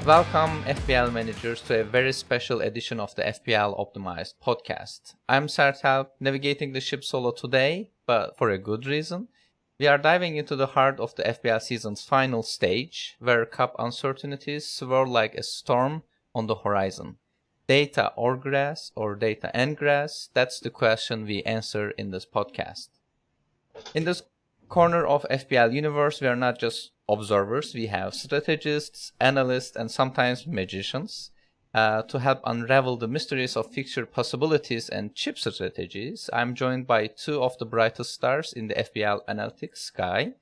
Welcome, FPL managers, to a very special edition of the FPL Optimized podcast. I'm Sertalp, navigating the ship solo today, but for a good reason. We are diving into the heart of the FPL season's final stage, where cup uncertainties swirl like a storm on the horizon. Data or grass, or data and grass? That's the question we answer in this podcast. In this corner of FPL universe, we are not just observers. We have strategists, analysts, and sometimes magicians to help unravel the mysteries of fixture possibilities and chip strategies. I'm joined by two of the brightest stars in the FPL analytics sky.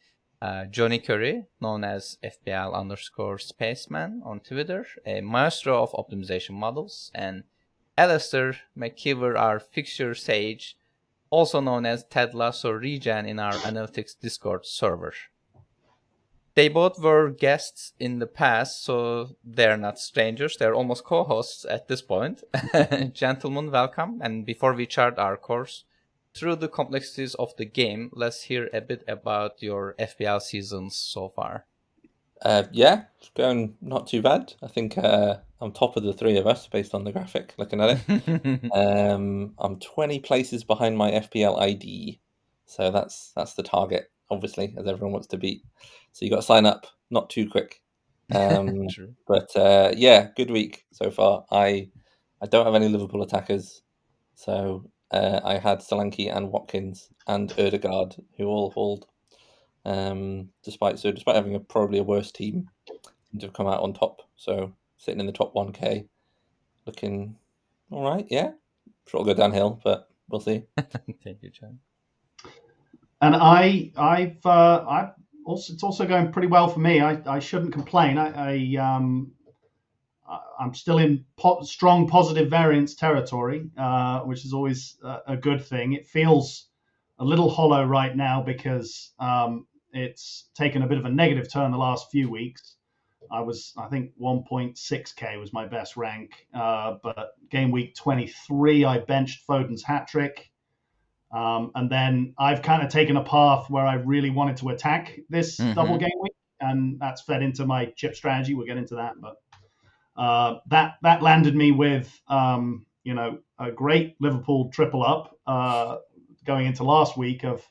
Jonny Currie, known as FPL_Spaceman on Twitter, a maestro of optimization models, and Alastair McKeever, our fixture sage, also known as TedLassoRegen in our analytics Discord server. They both were guests in the past, so they're not strangers. They're almost co-hosts at this point. Gentlemen, welcome. And before we chart our course through the complexities of the game, let's hear a bit about your FPL seasons so far. Yeah, it's going not too bad. I think I'm top of the three of us based on the graphic, looking at it. I'm 20 places behind my FPL ID, so that's the target, obviously, as everyone wants to beat. So you got to sign up, not too quick. True. But yeah, good week so far. I don't have any Liverpool attackers, so I had Solanke and Watkins and Ødegaard, who all hauled. Despite having probably a worse team, to have come out on top. So sitting in the top 1K, looking all right. Yeah, sure it'll go downhill, but we'll see. Thank you, John. And it's also going pretty well for me. I shouldn't complain. I'm still in strong positive variance territory, which is always a good thing. It feels a little hollow right now because it's taken a bit of a negative turn the last few weeks. I think 1.6k was my best rank, but game week 23, I benched Foden's hat trick. And then I've kind of taken a path where I really wanted to attack this double game week, and that's fed into my chip strategy. We'll get into that, but that landed me with a great Liverpool triple up going into last week of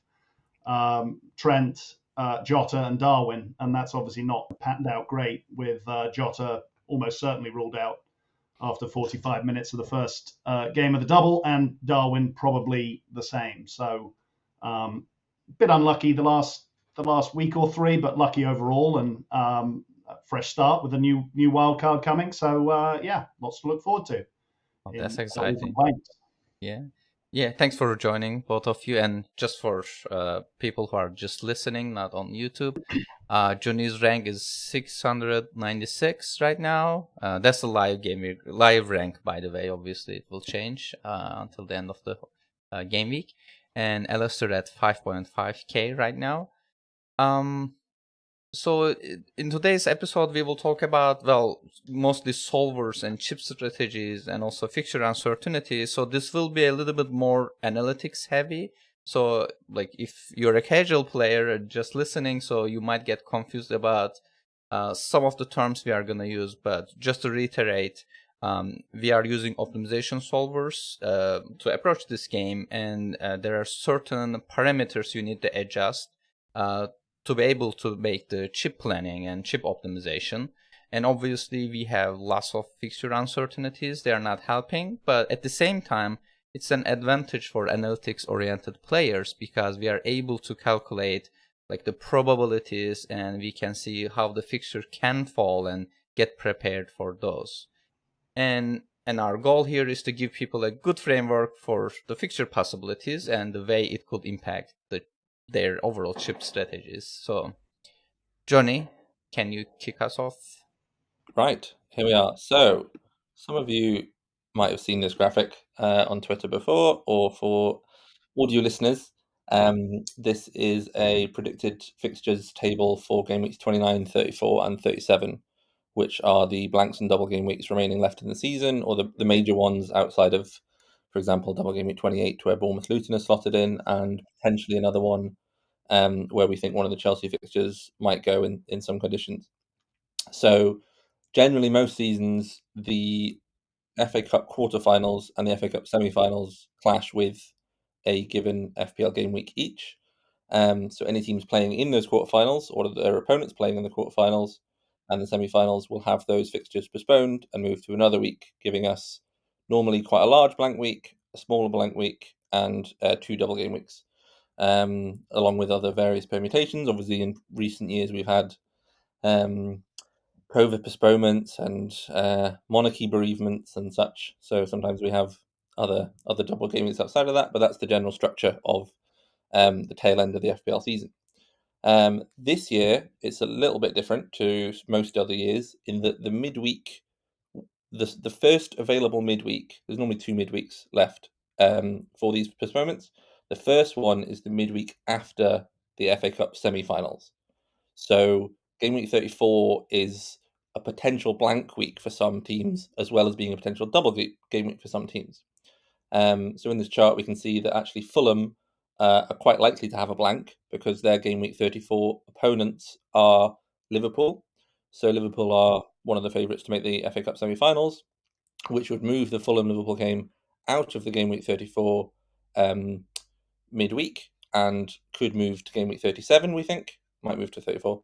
Trent, Jota, and Darwin, and that's obviously not panned out great with Jota almost certainly ruled out after 45 minutes of the first game of the double, and Darwin probably the same. So a bit unlucky the last week or three, but lucky overall, and fresh start with a new wild card coming. So yeah, lots to look forward to. Oh, that's exciting. Yeah, thanks for joining, both of you. And just for people who are just listening, not on YouTube, Jonny's rank is 696 right now. That's a live rank, by the way. Obviously, it will change until the end of the game week. And Alastair at 5.5k right now. So in today's episode, we will talk about, mostly solvers and chip strategies and also fixture uncertainties. So this will be a little bit more analytics heavy. So like if you're a casual player just listening, so you might get confused about some of the terms we are going to use. But just to reiterate, we are using optimization solvers to approach this game. And there are certain parameters you need to adjust to be able to make the chip planning and chip optimization. And obviously we have lots of fixture uncertainties. They are not helping, but at the same time, it's an advantage for analytics oriented players because we are able to calculate like the probabilities and we can see how the fixture can fall and get prepared for those. And our goal here is to give people a good framework for the fixture possibilities and the way it could impact their overall chip strategies. So, Jonny, can you kick us off? Right, here we are. So, some of you might have seen this graphic on Twitter before, or for audio listeners, this is a predicted fixtures table for game weeks 29, 34, and 37, which are the blanks and double game weeks remaining left in the season, or the major ones outside of, for example, double game week 28, where Bournemouth Luton is slotted in, and potentially another one where we think one of the Chelsea fixtures might go in some conditions. So generally most seasons the FA Cup quarterfinals and the FA Cup semi-finals clash with a given FPL game week each. So any teams playing in those quarterfinals or their opponents playing in the quarterfinals and the semi-finals will have those fixtures postponed and moved to another week, giving us normally quite a large blank week, a smaller blank week, and 2 double game weeks, along with other various permutations. Obviously, in recent years, we've had COVID postponements and monarchy bereavements and such. So sometimes we have other double game weeks outside of that, but that's the general structure of the tail end of the FPL season. This year, it's a little bit different to most other years in that the midweek, the first available midweek, there's normally 2 midweeks left for these postponements. The first one is the midweek after the FA Cup semi-finals. So game week 34 is a potential blank week for some teams, as well as being a potential double game week for some teams. So in this chart, we can see that actually Fulham are quite likely to have a blank because their game week 34 opponents are Liverpool. So Liverpool are one of the favourites to make the FA Cup semi-finals, which would move the Fulham-Liverpool game out of the game week 34 midweek and could move to game week 37, we think. Might move to 34.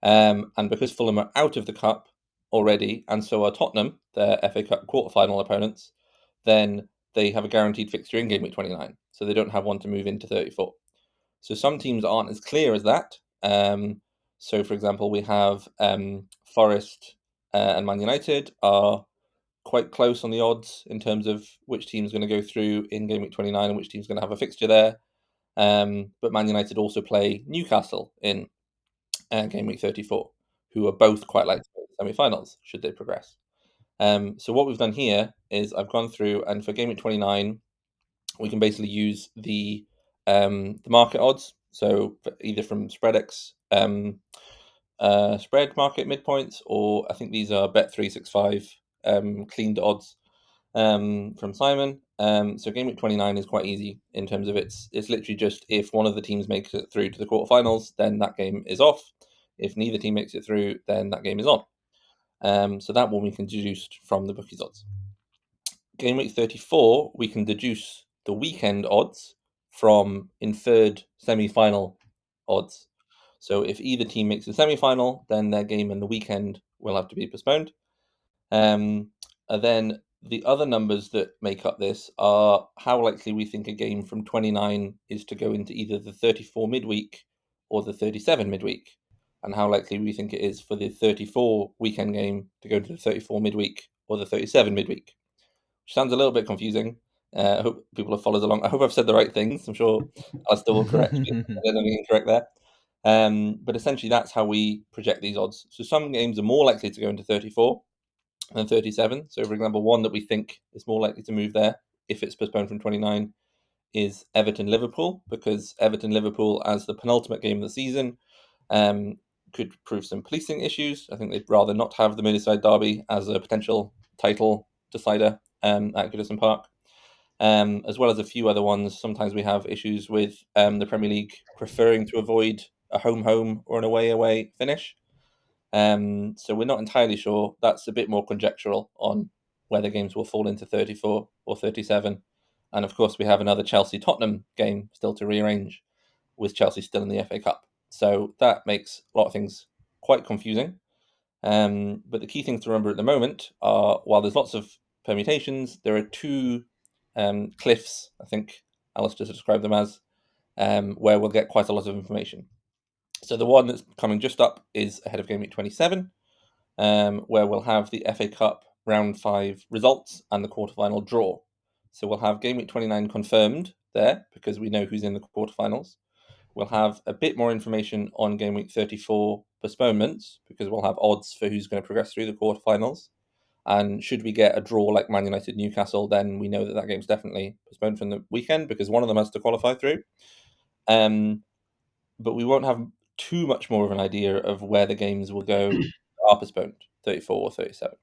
And because Fulham are out of the Cup already, and so are Tottenham, their FA Cup quarter-final opponents, then they have a guaranteed fixture in game week 29. So they don't have one to move into 34. So some teams aren't as clear as that. So, for example, we have Forest and Man United are quite close on the odds in terms of which team's going to go through in game week 29 and which team's going to have a fixture there. But Man United also play Newcastle in game week 34, who are both quite likely to make the semi-finals should they progress. So what we've done here is I've gone through, and for game week 29, we can basically use the market odds. So either from SpreadX spread market midpoints, or I think these are Bet365 cleaned odds from Simon. So game week 29 is quite easy in terms of it's literally just if one of the teams makes it through to the quarterfinals, then that game is off. If neither team makes it through, then that game is on. So that one we can deduce from the bookies odds. Game week 34, we can deduce the weekend odds from inferred semi-final odds. So if either team makes the semi-final, then their game in the weekend will have to be postponed. And then the other numbers that make up this are how likely we think a game from 29 is to go into either the 34 midweek or the 37 midweek, and how likely we think it is for the 34 weekend game to go into the 34 midweek or the 37 midweek. Which sounds a little bit confusing. I hope people have followed along. I hope I've said the right things. I'm sure Alastair will correct me if there's anything incorrect there. But essentially, that's how we project these odds. So some games are more likely to go into 34 than 37. So, for example, one that we think is more likely to move there if it's postponed from 29 is Everton-Liverpool, because Everton-Liverpool, as the penultimate game of the season, could prove some policing issues. I think they'd rather not have the Merseyside derby as a potential title decider at Goodison Park, as well as a few other ones. Sometimes we have issues with the Premier League preferring to avoid a home-home or an away-away finish. So we're not entirely sure. That's a bit more conjectural on whether games will fall into 34 or 37. And of course, we have another Chelsea-Tottenham game still to rearrange, with Chelsea still in the FA Cup. So that makes a lot of things quite confusing. But the key things to remember at the moment are, while there's lots of permutations, there are 2 cliffs, I think Alastair described them as, where we'll get quite a lot of information. So the one that's coming just up is ahead of game week 27, where we'll have the FA Cup round 5 results and the quarterfinal draw. So we'll have game week 29 confirmed there because we know who's in the quarterfinals. We'll have a bit more information on game week 34 postponements because we'll have odds for who's going to progress through the quarterfinals. And should we get a draw like Man United Newcastle, then we know that that game's definitely postponed from the weekend because one of them has to qualify through. But we won't have too much more of an idea of where the games will go are postponed, 34 or 37.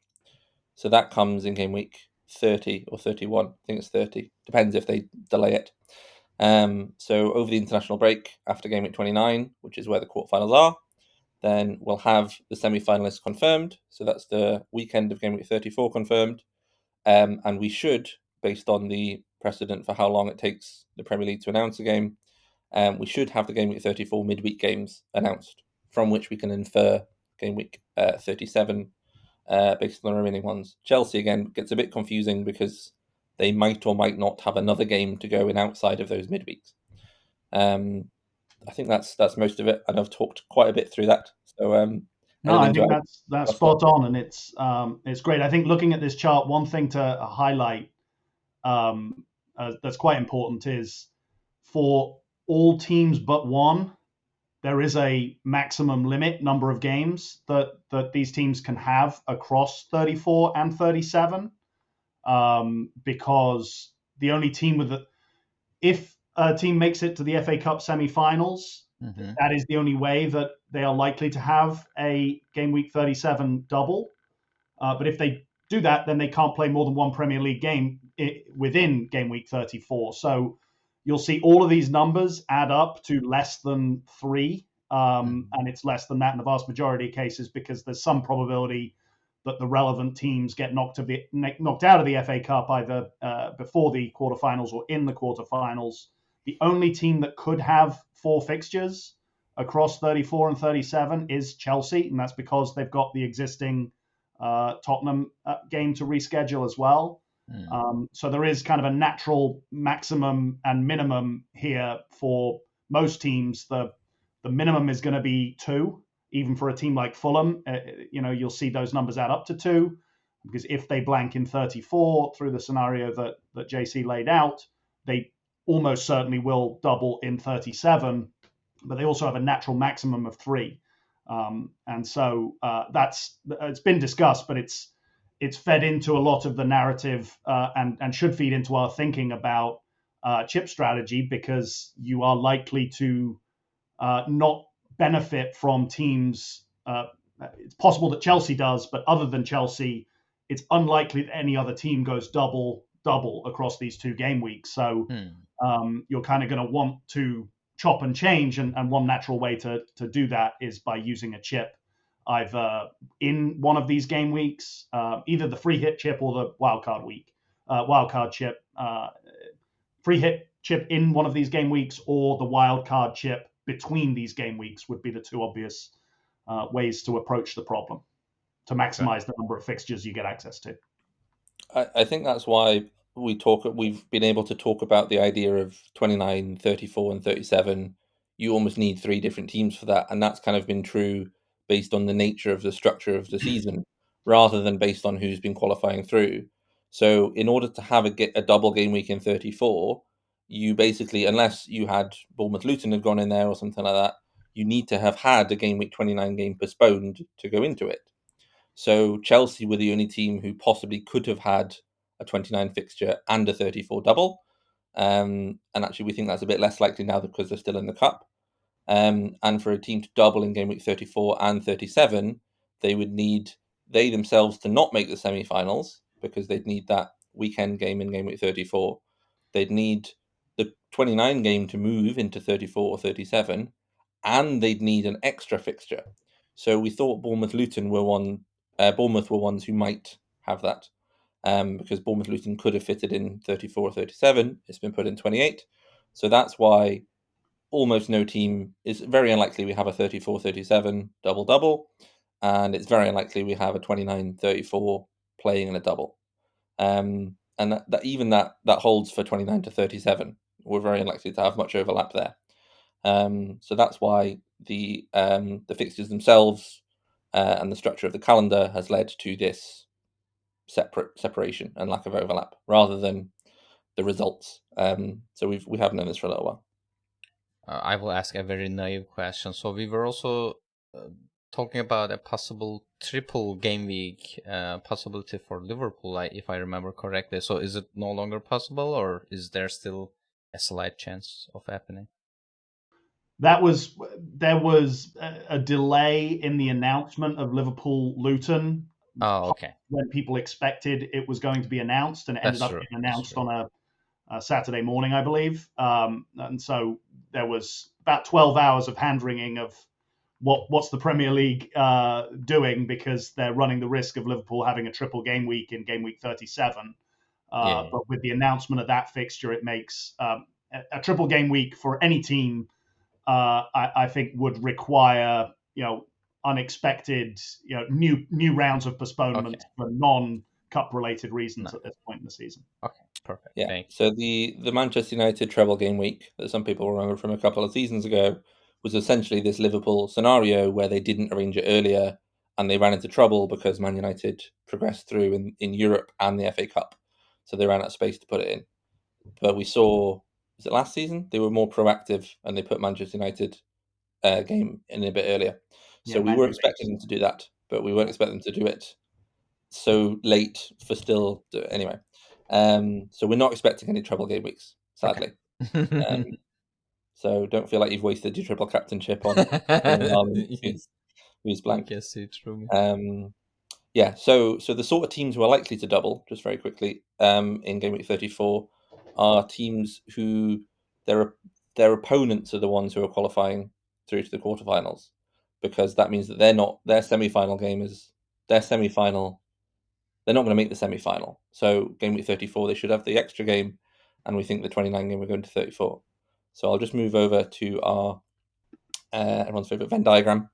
So that comes in game week 30 or 31. I think it's 30. Depends if they delay it. So over the international break, after game week 29, which is where the quarterfinals are, then we'll have the semi-finalists confirmed. So that's the weekend of game week 34 confirmed. And we should, based on the precedent for how long it takes the Premier League to announce a game, we should have the game week 34 midweek games announced, from which we can infer game week 37 based on the remaining ones. Chelsea, again, gets a bit confusing because they might or might not have another game to go in outside of those midweeks. I think that's most of it, and I've talked quite a bit through that. So no, I think that's spot on, and it's great. I think looking at this chart, one thing to highlight that's quite important is for all teams but one, there is a maximum limit number of games that these teams can have across 34 and 37, because the only team if a team makes it to the FA Cup semi-finals, that is the only way that they are likely to have a game week 37 double. But if they do that, then they can't play more than one Premier League game within game week 34. So you'll see all of these numbers add up to less than 3. And it's less than that in the vast majority of cases because there's some probability that the relevant teams get knocked out of the FA Cup either before the quarterfinals or in the quarterfinals. The only team that could have 4 fixtures across 34 and 37 is Chelsea, and that's because they've got the existing Tottenham game to reschedule as well. So there is kind of a natural maximum and minimum here for most teams. The minimum is going to be 2, even for a team like Fulham. You'll see those numbers add up to 2, because if they blank in 34 through the scenario that JC laid out, they almost certainly will double in 37, but they also have a natural maximum of 3. And so it's been discussed, but it's fed into a lot of the narrative and should feed into our thinking about chip strategy, because you are likely to not benefit from teams. It's possible that Chelsea does, but other than Chelsea, it's unlikely that any other team goes double across these 2 game weeks. So you're kind of going to want to chop and change, and one natural way to do that is by using a chip either in one of these game weeks, either the free hit chip or the wildcard chip, free hit chip in one of these game weeks, or the wildcard chip between these game weeks would be the 2 obvious ways to approach the problem to maximize the number of fixtures you get access to. I think that's why we've been able to talk about the idea of 29, 34, and 37. You almost need 3 different teams for that, and that's kind of been true based on the nature of the structure of the season, rather than based on who's been qualifying through. So in order to have a double game week in 34, you basically, unless you had Bournemouth Luton had gone in there or something like that, you need to have had a game week 29 game postponed to go into it. So Chelsea were the only team who possibly could have had a 29 fixture and a 34 double. And actually, we think that's a bit less likely now because they're still in the cup. And for a team to double in game week 34 and 37, they would need they themselves to not make the semi-finals, because they'd need that weekend game in game week 34. They'd need the 29 game to move into 34 or 37, and they'd need an extra fixture. So we thought Bournemouth were ones who might have that, because Bournemouth Luton could have fitted in 34 or 37. It's been put in 28. So that's why almost no team is very unlikely we have a 34-37 double, and it's very unlikely we have a 29-34 playing in a double. And that even that holds for 29 to 37. We're very unlikely to have much overlap there. So that's why the fixtures themselves and the structure of the calendar has led to this separation and lack of overlap, rather than the results. So we have known this for a little while. I will ask a very naive question. So we were also talking about a possible triple game week possibility for Liverpool, if I remember correctly. So is it no longer possible, or is there still a slight chance of happening? There was a delay in the announcement of Liverpool Luton. Oh, okay. When people expected it was going to be announced, and it ended up being announced on a Saturday morning, I believe. And so there was about 12 hours of hand-wringing of what's the Premier League doing, because they're running the risk of Liverpool having a triple game week in game week 37. But with the announcement of that fixture, it makes a triple game week for any team, I think, would require unexpected new rounds of postponement for non-cup related reasons at this point in the season. Okay, perfect. Yeah. Thanks. So the Manchester United treble game week that some people remember from a couple of seasons ago was essentially this Liverpool scenario where they didn't arrange it earlier and they ran into trouble because Man United progressed through in Europe and the FA Cup. So they ran out of space to put it in. But we saw, was it last season? They were more proactive and they put Manchester United game in a bit earlier. So we were expecting them to do that, but we weren't expecting them to do it so late for still anyway. So we're not expecting any treble game weeks, sadly. Okay. So don't feel like you've wasted your triple captainship on who's blank. Yes, it's true. Yeah, so the sort of teams who are likely to double, just very quickly, in game week 34, are teams who their opponents are the ones who are qualifying through to the quarterfinals, because that means that their semi-final game is their semi-final. They're not going to make the semi-final. So game week 34, they should have the extra game, and we think the 29 game we're going to 34. So I'll just move over to our everyone's favorite Venn diagram.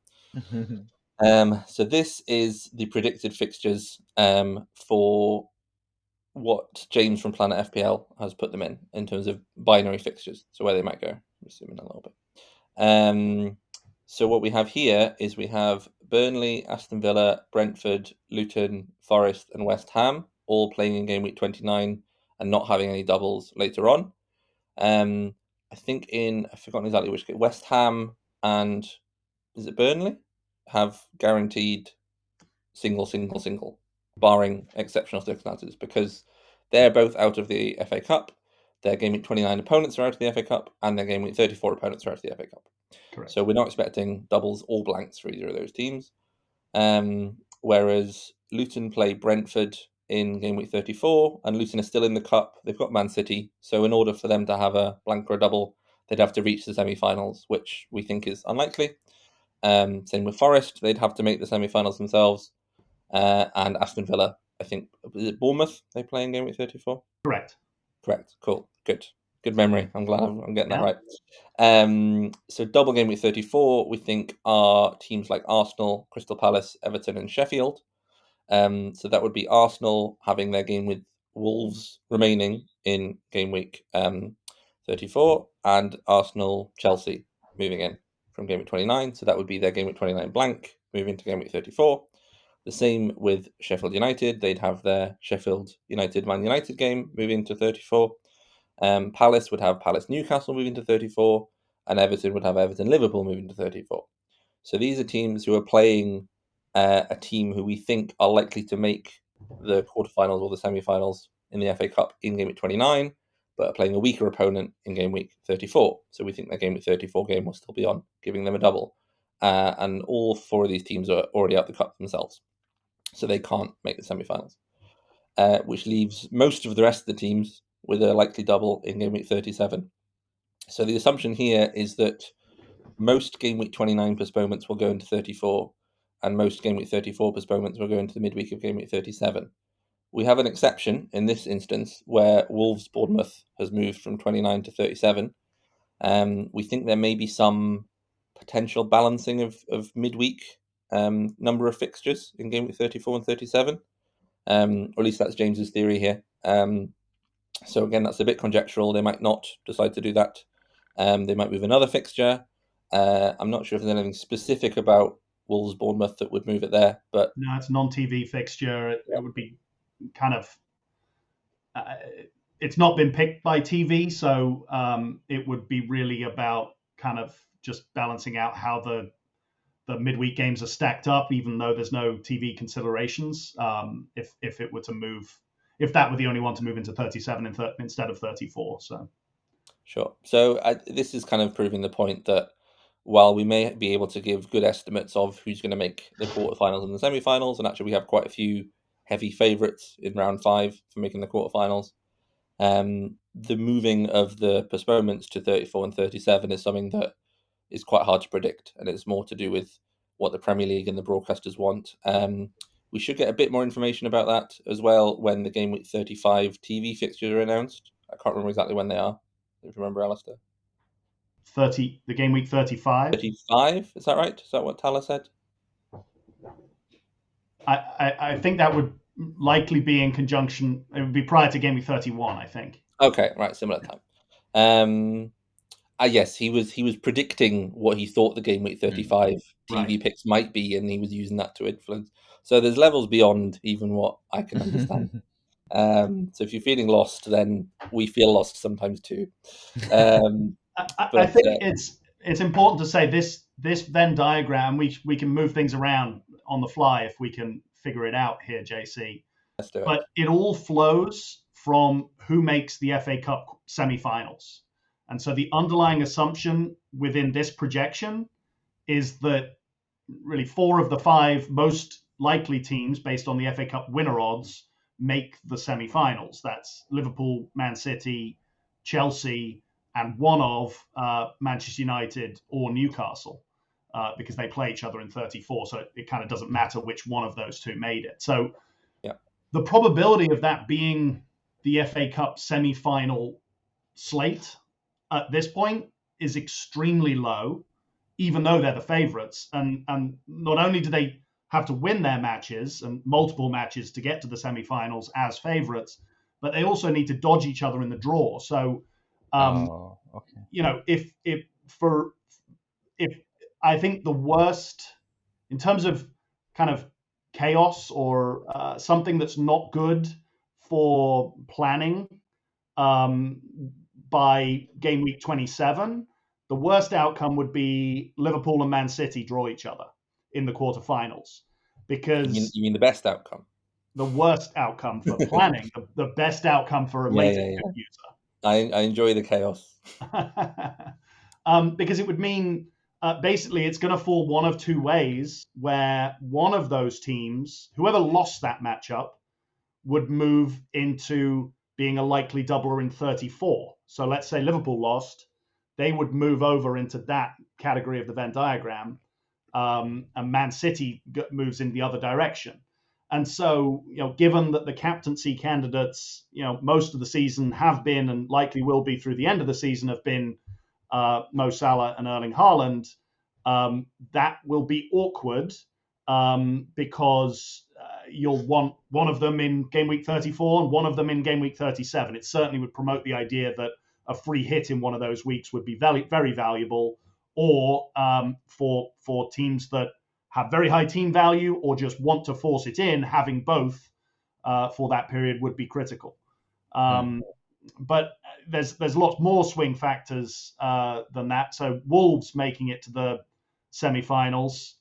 So this is the predicted fixtures for what James from PlanetFPL has put them in terms of binary fixtures. So where they might go. I'll zoom in a little bit. So what we have here is we have Burnley, Aston Villa, Brentford, Luton, Forest, and West Ham all playing in game week 29 and not having any doubles later on. I think I've forgotten exactly which game, West Ham and is it Burnley have guaranteed single, barring exceptional circumstances, because they're both out of the FA Cup. Their game week 29 opponents are out of the FA Cup, and their game week 34 opponents are out of the FA Cup. Correct. So we're not expecting doubles or blanks for either of those teams. Whereas Luton play Brentford in game week 34, and Luton is still in the cup. They've got Man City, so in order for them to have a blank or a double, they'd have to reach the semi-finals, which we think is unlikely. Same with Forest, they'd have to make the semi-finals themselves. And Aston Villa, I think, is it Bournemouth they play in game week 34? Correct. Cool. Good memory. I'm glad I'm getting that right. So double game week 34, we think are teams like Arsenal, Crystal Palace, Everton, and Sheffield. So that would be Arsenal having their game with Wolves remaining in game week 34, and Arsenal Chelsea moving in from game week 29. So that would be their game week 29 blank, moving to game week 34. The same with Sheffield United. They'd have their Sheffield United Man United game moving to 34. Palace would have Palace Newcastle moving to 34, and Everton would have Everton Liverpool moving to 34. So these are teams who are playing a team who we think are likely to make the quarterfinals or the semi-finals in the FA Cup in game week 29, but are playing a weaker opponent in game week 34. So we think their game week 34 game will still be on, giving them a double. And all four of these teams are already out the cup themselves, so they can't make the semi-finals, which leaves most of the rest of the teams with a likely double in game week 37. So the assumption here is that most game week 29 postponements will go into 34, and most game week 34 postponements will go into the midweek of game week 37. We have an exception in this instance where Wolves Bournemouth has moved from 29 to 37. We think there may be some potential balancing of midweek number of fixtures in game week 34 and 37. Or at least that's James's theory here. So again, that's a bit conjectural. They might not decide to do that. They might move another fixture. I'm not sure if there's anything specific about Wolves Bournemouth that would move it there, but no, it's a non-TV fixture. It would be kind of. It's not been picked by TV, so it would be really about kind of just balancing out how the midweek games are stacked up, even though there's no TV considerations. If it were to move, if that were the only one to move into 37 instead of 34, so sure. So this is kind of proving the point that while we may be able to give good estimates of who's going to make the quarterfinals and the semi-finals, and actually we have quite a few heavy favourites in round 5 for making the quarterfinals, the moving of the postponements to 34 and 37 is something that is quite hard to predict, and it's more to do with what the Premier League and the broadcasters want. We should get a bit more information about that as well when the Game Week 35 TV fixtures are announced. I can't remember exactly when they are. Do you remember, Alastair? The Game Week 35. 35, is that right? Is that what Tala said? I think that would likely be in conjunction. It would be prior to Game Week 31, I think. Okay, right, similar time. Yes, he was predicting what he thought the Game Week 35 TV picks might be, and he was using that to influence. So there's levels beyond even what I can understand. So if you're feeling lost, then we feel lost sometimes too. I think it's important to say this Venn diagram, we can move things around on the fly if we can figure it out here, JC. Let's do it. But it all flows from who makes the FA Cup semi-finals. And so the underlying assumption within this projection is that really 4 of the 5 most likely teams based on the FA Cup winner odds make the semi-finals. That's Liverpool, Man City, Chelsea, and one of Manchester United or Newcastle, because they play each other in 34. So it kind of doesn't matter which one of those 2 made it. So the probability of that being the FA Cup semi-final slate at this point is extremely low, even though they're the favourites. And not only do they have to win their matches and multiple matches to get to the semi-finals as favourites, but they also need to dodge each other in the draw. So, if I think the worst in terms of kind of chaos or something that's not good for planning by Game Week 27, the worst outcome would be Liverpool and Man City draw each other in the quarterfinals. Because you mean the best outcome? The worst outcome for planning, the best outcome for a later user. I enjoy the chaos. Because it would mean basically it's going to fall one of 2 ways, where one of those teams, whoever lost that matchup, would move into being a likely doubler in 34. So let's say Liverpool lost, they would move over into that category of the Venn diagram, and Man City moves in the other direction. And so, given that the captaincy candidates, most of the season have been and likely will be through the end of the season have been Mo Salah and Erling Haaland, that will be awkward because you'll want one of them in Game Week 34 and one of them in Game Week 37. It certainly would promote the idea that a free hit in one of those weeks would be very, very valuable, or for teams that have very high team value or just want to force it in, having both for that period would be critical. But there's lots more swing factors than that. So Wolves making it to the semi-finals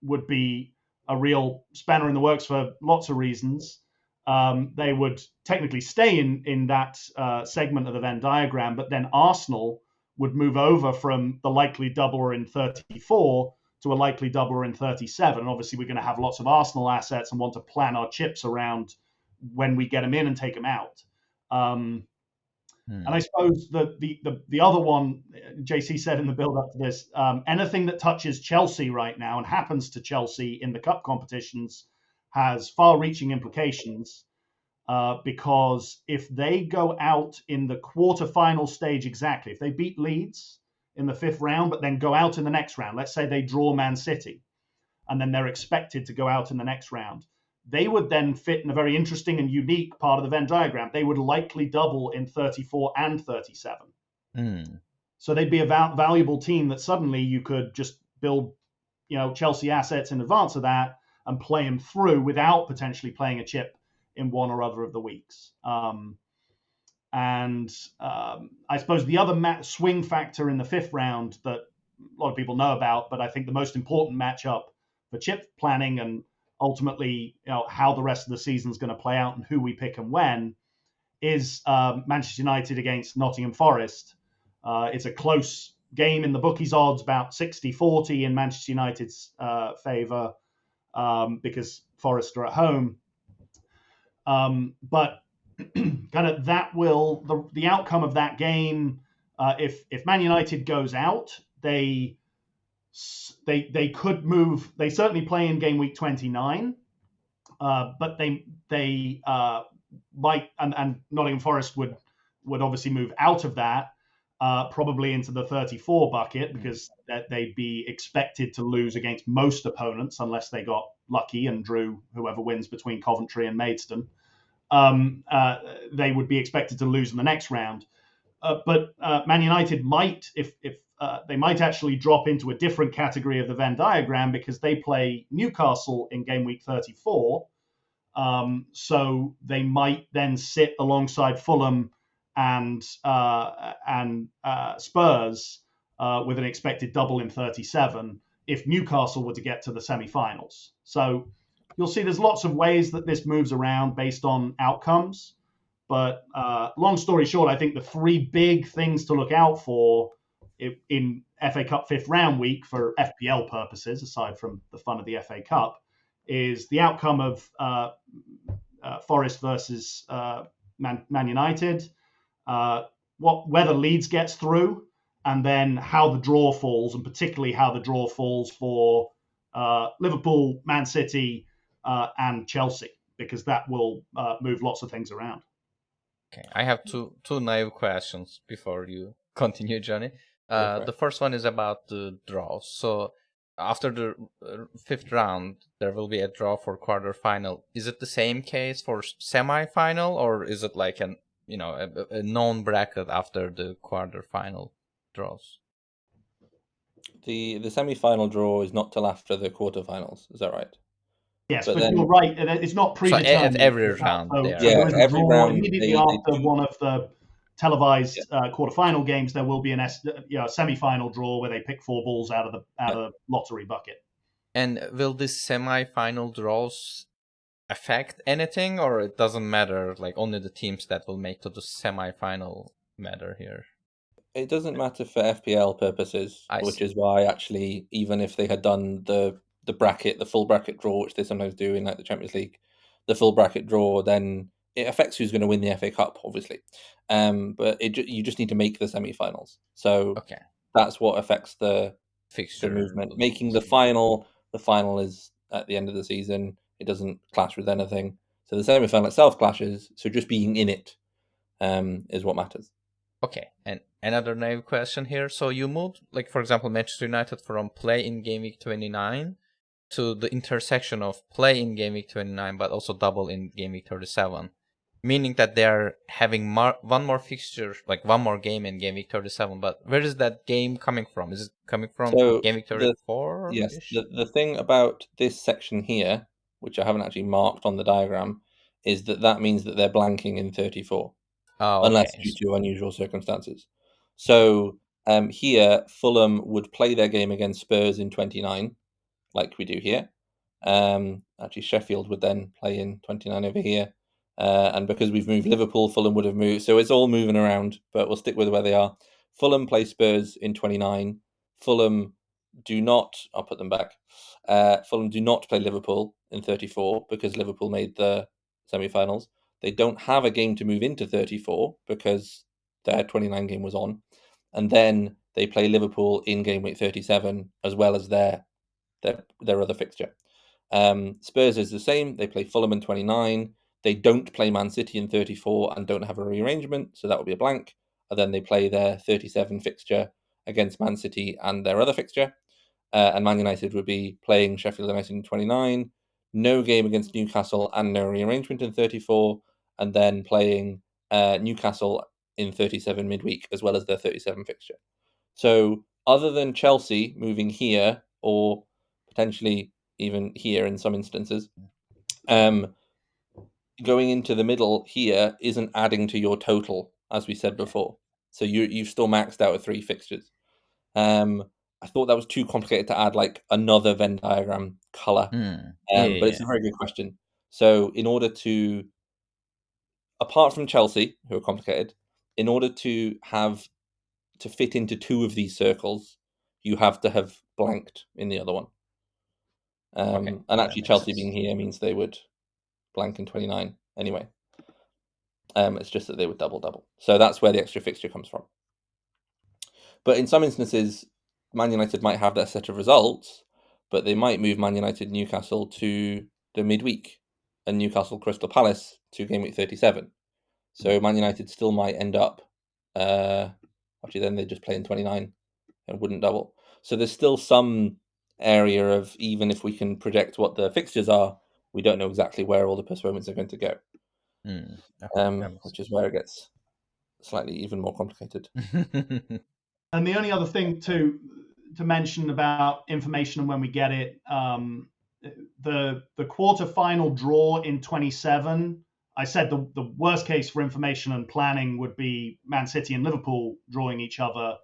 would be a real spanner in the works for lots of reasons. They would technically stay in that segment of the Venn diagram, but then Arsenal would move over from the likely doubler in 34 to a likely doubler in 37. And obviously, we're going to have lots of Arsenal assets and want to plan our chips around when we get them in and take them out. And I suppose the other one, JC said in the build-up to this, anything that touches Chelsea right now and happens to Chelsea in the cup competitions has far-reaching implications, because if they go out in the quarter-final stage exactly, if they beat Leeds in the 5th round but then go out in the next round, let's say they draw Man City, and then they're expected to go out in the next round, they would then fit in a very interesting and unique part of the Venn diagram. They would likely double in 34 and 37. So they'd be a valuable team that suddenly you could just build, Chelsea assets in advance of that and play them through without potentially playing a chip in one or other of the weeks. I suppose the other swing factor in the 5th round that a lot of people know about, but I think the most important matchup for chip planning and ultimately, how the rest of the season is going to play out and who we pick and when, is Manchester United against Nottingham Forest. It's a close game in the bookies odds, about 60-40 in Manchester United's favour, because Forest are at home. But kind of that will the outcome of that game. If Man United goes out, they could move. They certainly play in game week 29, but they might, and Nottingham Forest would obviously move out of that, probably into the 34 bucket, because they'd be expected to lose against most opponents unless they got lucky and drew whoever wins between Coventry and Maidstone. They would be expected to lose in the next round. But Man United might, if they might actually drop into a different category of the Venn diagram, because they play Newcastle in game week 34. So they might then sit alongside Fulham and Spurs with an expected double in 37 if Newcastle were to get to the semi-finals. So you'll see there's lots of ways that this moves around based on outcomes. But long story short, I think the three big things to look out for in FA Cup fifth round week for FPL purposes, aside from the fun of the FA Cup, is the outcome of Forest versus Man United, whether Leeds gets through, and then how the draw falls, and particularly how the draw falls for Liverpool, Man City, and Chelsea, because that will move lots of things around. Okay, I have two naive questions before you continue, Johnny. The first one is about the draws. So after the fifth round, there will be a draw for quarterfinal. Is it the same case for semi-final, or is it like a known bracket after the quarterfinal draws? The semi-final draw is not till after the quarterfinals. Is that right? Yes, but then, you're right. It's not predetermined. So at every round, so there is a draw immediately after one of the televised quarterfinal games. There will be a semi-final draw where they pick four balls out of the lottery bucket. And will these semi-final draws affect anything, or it doesn't matter? Like only the teams that will make to the semi-final matter here. It doesn't matter for FPL purposes, which is why actually, even if they had done the bracket, the full bracket draw, which they sometimes do in like the Champions League, the full bracket draw, then it affects who's going to win the FA Cup, obviously. But you just need to make the semi-finals. So that's what affects the fixture movement. Making the final is at the end of the season. It doesn't clash with anything. So the semi-final itself clashes. So just being in it is what matters. Okay, and another naive question here. So you moved, like for example, Manchester United from play in game week 29 to the intersection of play in game week 29, but also double in game week 37, meaning that they are having one more fixture, like one more game in game week 37. But where is that game coming from? Is it coming from game week 34? Yes, the thing about this section here, which I haven't actually marked on the diagram, is that means that they're blanking in 34. Unless due to unusual circumstances. So here, Fulham would play their game against Spurs in 29, like we do here. Actually, Sheffield would then play in 29 over here. And because we've moved Liverpool, Fulham would have moved. So it's all moving around, but we'll stick with where they are. Fulham play Spurs in 29. Fulham do not, I'll put them back. Fulham do not play Liverpool in 34 because Liverpool made the semi-finals. They don't have a game to move into 34 because their 29 game was on. And then they play Liverpool in game week 37 as well as their other fixture. Spurs is the same. They play Fulham in 29. They don't play Man City in 34 and don't have a rearrangement, so that will be a blank. And then they play their 37 fixture against Man City and their other fixture. And Man United would be playing Sheffield United in 29, no game against Newcastle and no rearrangement in 34, and then playing Newcastle in 37 midweek as well as their 37 fixture. So other than Chelsea moving here or potentially even here in some instances, going into the middle here isn't adding to your total, as we said before. So you've still maxed out with 3 fixtures. I thought that was too complicated to add like another Venn diagram color. But it's a very good question. So in order to, apart from Chelsea, who are complicated, in order to fit into 2 of these circles, you have to have blanked in the other one. And actually Chelsea being here means they would blank in 29 anyway. It's just that they would double. So that's where the extra fixture comes from. But in some instances, Man United might have that set of results, but they might move Man United Newcastle to the midweek and Newcastle Crystal Palace to game week 37. So Man United still might end up, actually then they just play in 29 and wouldn't double. So there's still some area of, even if we can project what the fixtures are, we don't know exactly where all the postponements are going to go, which is where it gets slightly even more complicated. And the only other thing to mention about information and when we get it, the quarter-final draw in 27, I said the worst case for information and planning would be Man City and Liverpool drawing each other.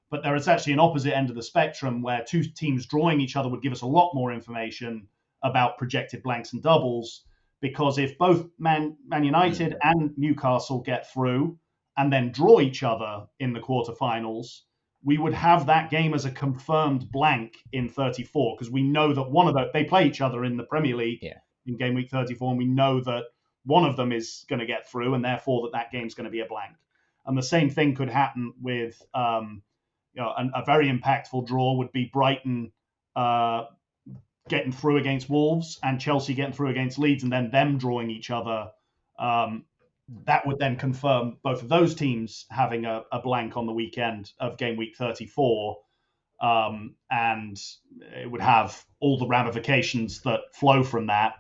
But there is actually an opposite end of the spectrum where two teams drawing each other would give us a lot more information about projected blanks and doubles, because if both Man United and Newcastle get through and then draw each other in the quarterfinals, we would have that game as a confirmed blank in 34, because we know that one of them, they play each other in the Premier League in game week 34, and we know that one of them is going to get through, and therefore that game's going to be a blank. And the same thing could happen with a very impactful draw would be Brighton getting through against Wolves and Chelsea getting through against Leeds, and then them drawing each other. That would then confirm both of those teams having a blank on the weekend of game week 34. And it would have all the ramifications that flow from that,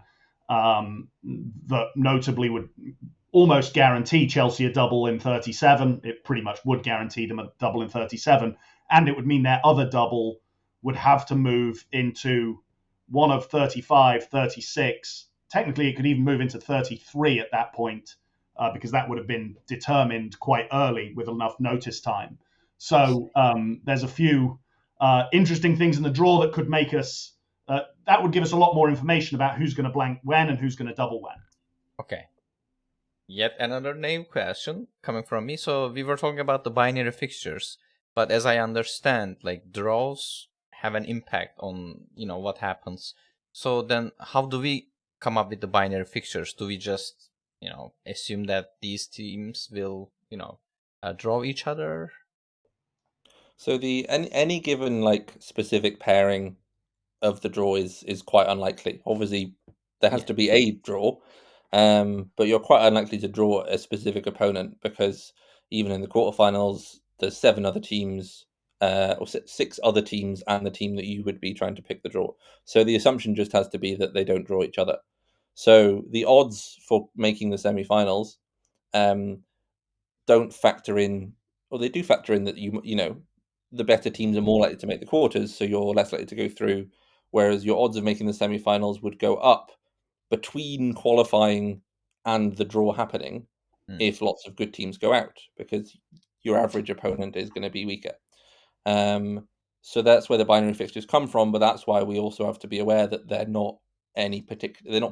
that notably would almost guarantee Chelsea a double in 37. It pretty much would guarantee them a double in 37. And it would mean their other double would have to move into one of 35, 36. Technically, it could even move into 33 at that point, because that would have been determined quite early with enough notice time. So there's a few interesting things in the draw that could make us, that would give us a lot more information about who's going to blank when and who's going to double when. Okay. Yet another naive question coming from me. So we were talking about the binary fixtures, but as I understand, like draws have an impact on, what happens. So then how do we come up with the binary fixtures? Do we just, assume that these teams will, draw each other? So any given specific pairing of the draw is quite unlikely. Obviously, there has to be a draw, but you're quite unlikely to draw a specific opponent, because even in the quarterfinals, there's 7 other teams, or 6 other teams, and the team that you would be trying to pick the draw. So the assumption just has to be that they don't draw each other. So the odds for making the semi-finals don't factor in, or they do factor in that the better teams are more likely to make the quarters, so you're less likely to go through, whereas your odds of making the semi-finals would go up between qualifying and the draw happening if lots of good teams go out, because your average opponent is going to be weaker. So that's where the binary fixtures come from, but that's why we also have to be aware that they're not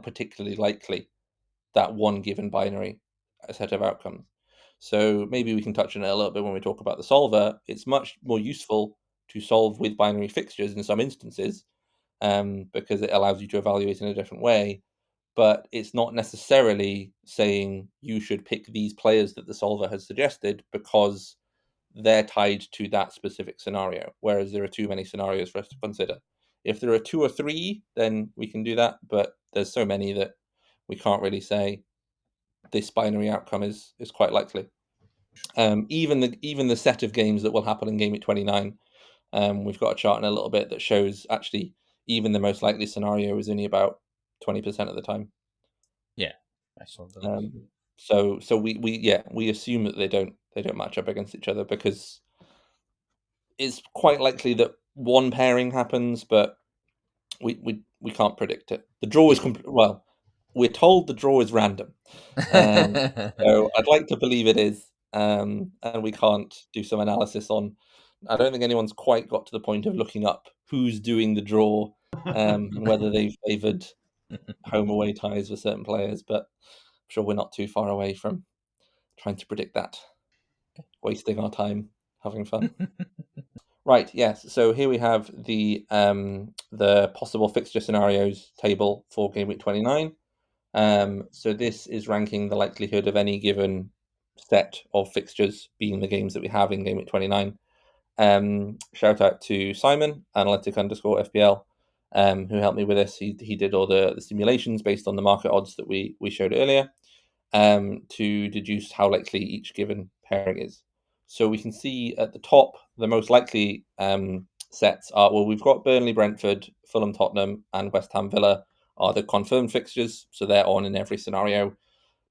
particularly likely, that one given binary set of outcomes. So maybe we can touch on it a little bit when we talk about the solver. It's much more useful to solve with binary fixtures in some instances, because it allows you to evaluate in a different way. But it's not necessarily saying you should pick these players that the solver has suggested because they're tied to that specific scenario, whereas there are too many scenarios for us to consider. If there are 2 or 3, then we can do that, but there's so many that we can't really say this binary outcome is quite likely. Even the set of games that will happen in game week 29, we've got a chart in a little bit that shows actually even the most likely scenario is only about 20% of the time. Yeah, I saw those. So we assume that they don't match up against each other, because it's quite likely that one pairing happens, but we can't predict it. The draw is well, we're told the draw is random. So I'd like to believe it is, and we can't do some analysis on. I don't think anyone's quite got to the point of looking up who's doing the draw, and whether they've favoured home away ties with certain players, but I'm sure we're not too far away from trying to predict that. Wasting our time having fun. Right, yes. So here we have the possible fixture scenarios table for game week 29. So this is ranking the likelihood of any given set of fixtures being the games that we have in game week 29. Shout out to Simon, analytic_FPL, who helped me with this. He did all the simulations based on the market odds that we showed earlier, to deduce how likely each given pairing is. So we can see at the top, the most likely sets are, well, we've got Burnley, Brentford, Fulham, Tottenham, and West Ham Villa are the confirmed fixtures. So they're on in every scenario,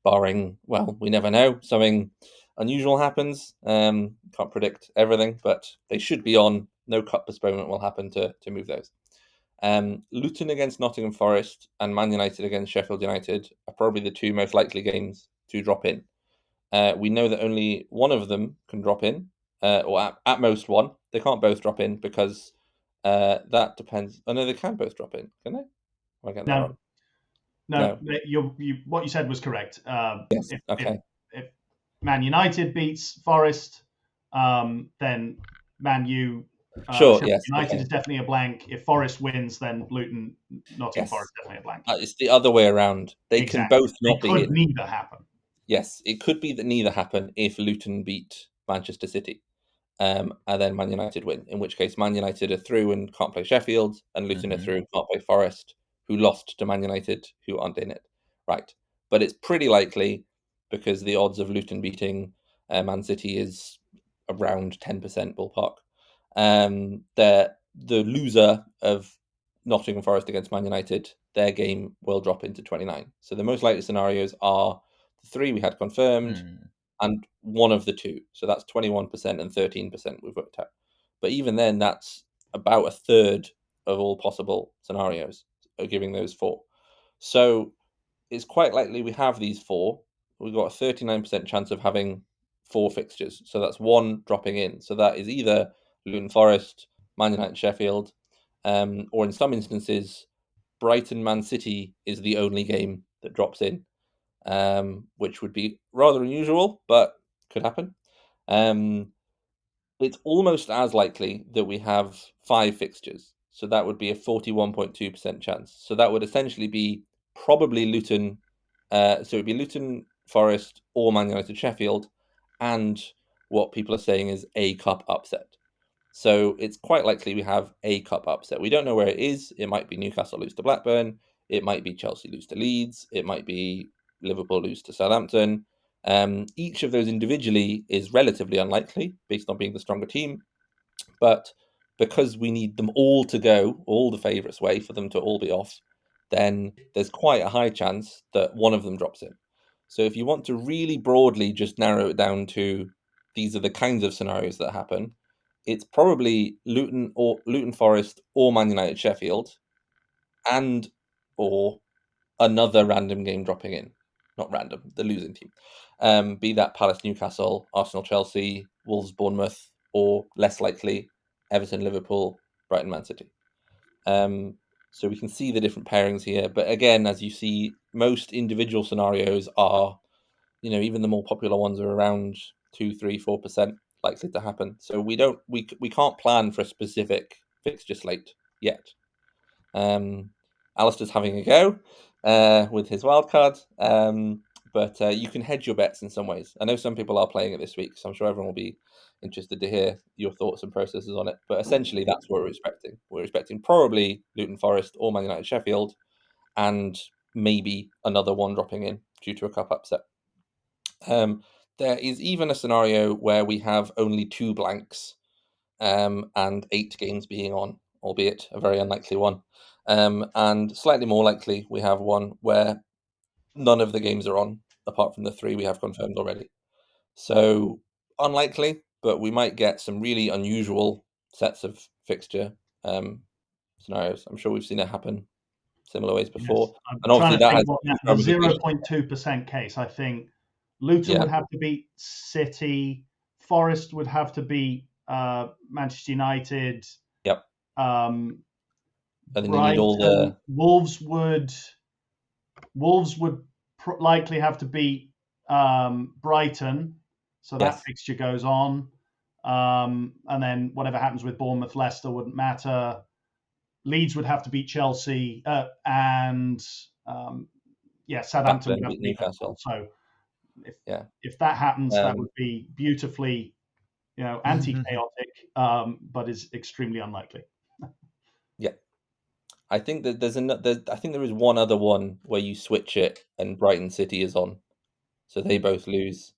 barring, well, we never know, something unusual happens. Can't predict everything, but they should be on. No cup postponement will happen to move those. Luton against Nottingham Forest and Man United against Sheffield United are probably the two most likely games to drop in. We know that only one of them can drop in, or at most one. They can't both drop in because that depends. Oh no, they can both drop in, can they? Am I getting that wrong? No. What you said was correct. Yes. Okay. If Man United beats Forest, then Man U, Sure. Sheffield Yes. United Okay. is definitely a blank. If Forest wins, then Luton, Nottingham Yes. Forest definitely a blank. It's the other way around. They Exactly. can both not They be could in. neither happen. Yes, it could be that neither happen if Luton beat Manchester City, and then Man United win. In which case, Man United are through and can't play Sheffield, and Luton are through and can't play Forest, who lost to Man United, who aren't in it. Right, but it's pretty likely because the odds of Luton beating Man City is around 10% ballpark. The loser of Nottingham Forest against Man United, their game will drop into 29. So the most likely scenarios are the three we had confirmed and one of the two. So that's 21% and 13% we've worked out. But even then, that's about a third of all possible scenarios, giving those four. So it's quite likely we have these four. We've got a 39% chance of having four fixtures. So that's one dropping in. So that is either Luton Forest, Man United, Sheffield, or in some instances, Brighton Man City is the only game that drops in, which would be rather unusual, but could happen. It's almost as likely that we have five fixtures. So that would be a 41.2% chance. So that would essentially be probably Luton. So it would be Luton, Forest, or Man United, Sheffield, and what people are saying is a cup upset. So it's quite likely we have a cup upset. We don't know where it is. It might be Newcastle lose to Blackburn. It might be Chelsea lose to Leeds. It might be Liverpool lose to Southampton. Each of those individually is relatively unlikely based on being the stronger team. But because we need them all to go, all the favourites' way, for them to all be off, then there's quite a high chance that one of them drops in. So if you want to really broadly just narrow it down to these are the kinds of scenarios that happen, it's probably Luton Forest or Man United Sheffield, and or another random game dropping in. Not random, the losing team. Be that Palace Newcastle, Arsenal Chelsea, Wolves Bournemouth, or less likely Everton Liverpool, Brighton Man City. So we can see the different pairings here. But again, as you see, most individual scenarios are, even the more popular ones are around 2, 3, 4% likely to happen. So we can't plan for a specific fixture slate yet. Alastair's having a go with his wildcard, but you can hedge your bets in some ways. I know some people are playing it this week, so I'm sure everyone will be interested to hear your thoughts and processes on it. But essentially, that's what we're expecting. We're expecting probably Luton Forest or Man United Sheffield, and maybe another one dropping in due to a cup upset. There is even a scenario where we have only two blanks and 8 games being on, albeit a very unlikely one. And slightly more likely, we have one where none of the games are on, apart from the 3 we have confirmed already. So unlikely, but we might get some really unusual sets of fixture scenarios. I'm sure we've seen it happen similar ways before. Yes. I'm And obviously trying to that think has the ramifications. 0.2% case. I think Luton would have to beat City. Forest would have to beat Manchester United. Yep. And then you need all the Wolves would likely have to beat Brighton, so that fixture goes on. And then whatever happens with Bournemouth, Leicester wouldn't matter. Leeds would have to beat Chelsea, and Southampton would have to beat Newcastle. So if that happens, that would be beautifully anti-chaotic, but is extremely unlikely. Yeah. I think that I think there is one other one where you switch it and Brighton City is on, so they both lose,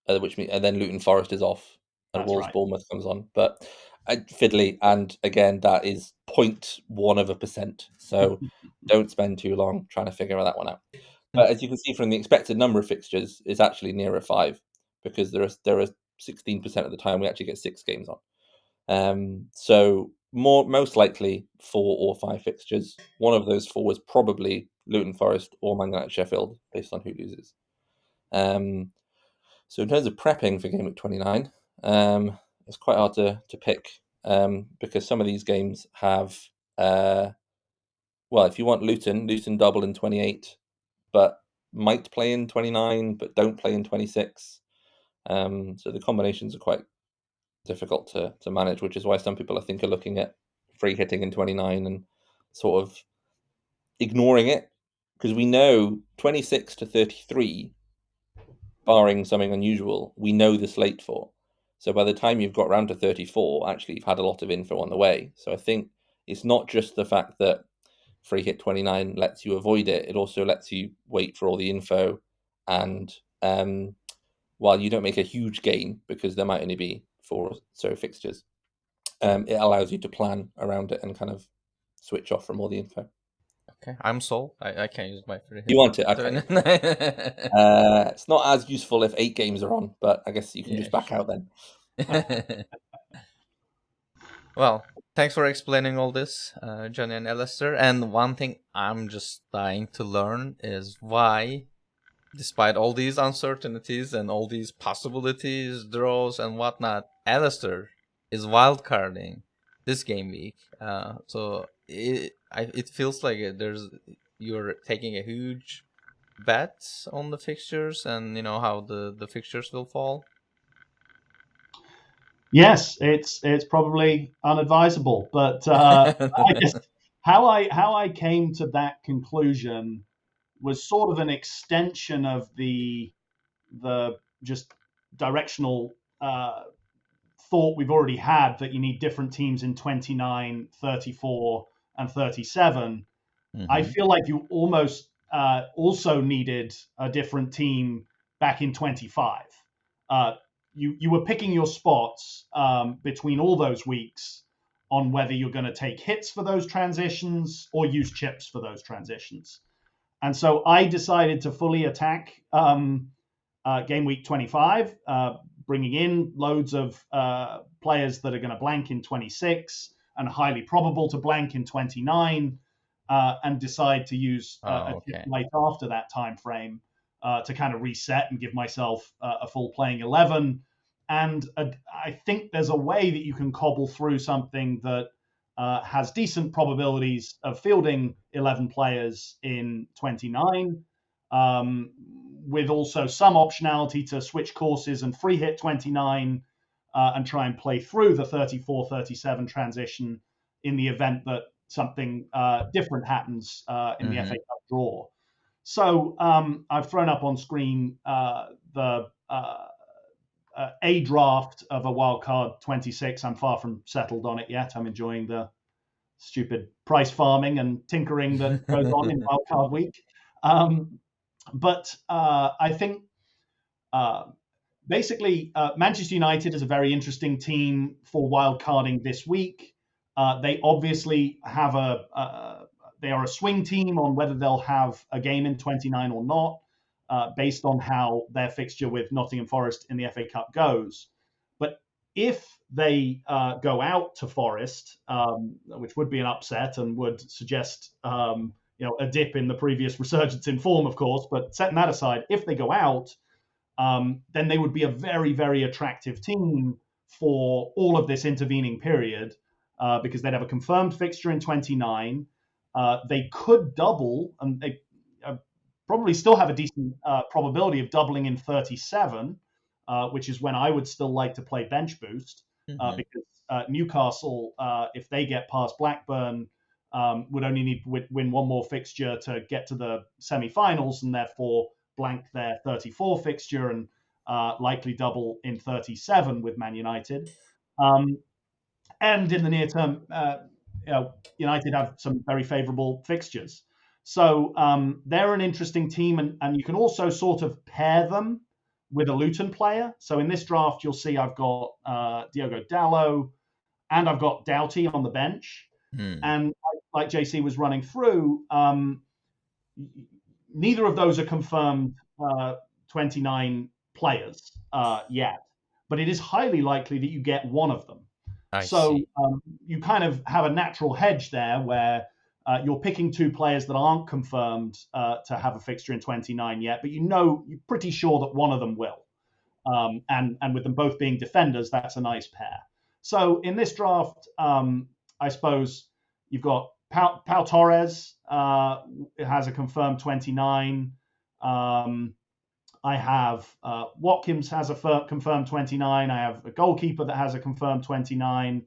which means and then Luton Forest is off and That's Wolves right. Bournemouth comes on. But fiddly, and again that is 0.1%. So don't spend too long trying to figure that one out. But as you can see from the expected number of fixtures, it's actually nearer 5 because there are 16% of the time we actually get 6 games on. So most likely 4 or 5 fixtures. One of those 4 is probably Luton Forest or Man United Sheffield, based on who loses. So in terms of prepping for game week 29, it's quite hard to pick because some of these games have, well, if you want Luton double in 28, but might play in 29, but don't play in 26. So the combinations are quite difficult to manage, which is why some people I think are looking at free hitting in 29 and sort of ignoring it, because we know 26 to 33, barring something unusual, we know the slate for. So by the time you've got round to 34, actually you've had a lot of info on the way. So I think it's not just the fact that free hit 29 lets you avoid it, it also lets you wait for all the info, and while you don't make a huge gain because there might only be 4 or so fixtures, it allows you to plan around it and kind of switch off from all the info. Okay, I'm sold. I can use my free hit. You want it? Okay. It's not as useful if 8 games are on, but I guess you can just back out then. Well, thanks for explaining all this, Jonny and Alastair. And one thing I'm just dying to learn is why, despite all these uncertainties and all these possibilities, draws and whatnot, Alastair is wildcarding this game week. So it feels like you're taking a huge bet on the fixtures and how the fixtures will fall. Yes, it's probably unadvisable, but I just how I came to that conclusion was sort of an extension of the just directional thought we've already had, that you need different teams in 29, 34, and 37. I feel like you almost also needed a different team back in 25. You were picking your spots between all those weeks on whether you're going to take hits for those transitions or use chips for those transitions. And so I decided to fully attack game week 25, bringing in loads of players that are going to blank in 26 and highly probable to blank in 29, and decide to use a chip late after that time frame to kind of reset and give myself a full playing 11. And I think there's a way that you can cobble through something that has decent probabilities of fielding 11 players in 29, with also some optionality to switch courses and free hit 29 and try and play through the 34-37 transition in the event that something different happens in the FA Cup draw. So I've thrown up on screen the a draft of a wildcard 26. I'm far from settled on it yet. I'm enjoying the stupid price farming and tinkering that goes on in wildcard week. But I think basically Manchester United is a very interesting team for wildcarding this week. They obviously have they are a swing team on whether they'll have a game in 29 or not, based on how their fixture with Nottingham Forest in the FA Cup goes. But if they go out to Forest, which would be an upset and would suggest a dip in the previous resurgence in form, of course, but setting that aside, if they go out, then they would be a very, very attractive team for all of this intervening period, because they'd have a confirmed fixture in 29. They could double, and they probably still have a decent probability of doubling in 37, which is when I would still like to play bench boost, because Newcastle, if they get past Blackburn, would only need to win one more fixture to get to the semi-finals, and therefore blank their 34 fixture, and likely double in 37 with Man United. And in the near term, United have some very favourable fixtures. So they're an interesting team, and you can also sort of pair them with a Luton player. So in this draft, you'll see I've got Diogo Dalot and I've got Doughty on the bench. And like JC was running through, neither of those are confirmed 29 players yet, but it is highly likely that you get one of them. So you kind of have a natural hedge there where you're picking two players that aren't confirmed to have a fixture in 29 yet, but you're pretty sure that one of them will. And with them both being defenders, that's a nice pair. So in this draft, I suppose you've got Pau Torres has a confirmed 29. I have Watkins has a confirmed 29. I have a goalkeeper that has a confirmed 29.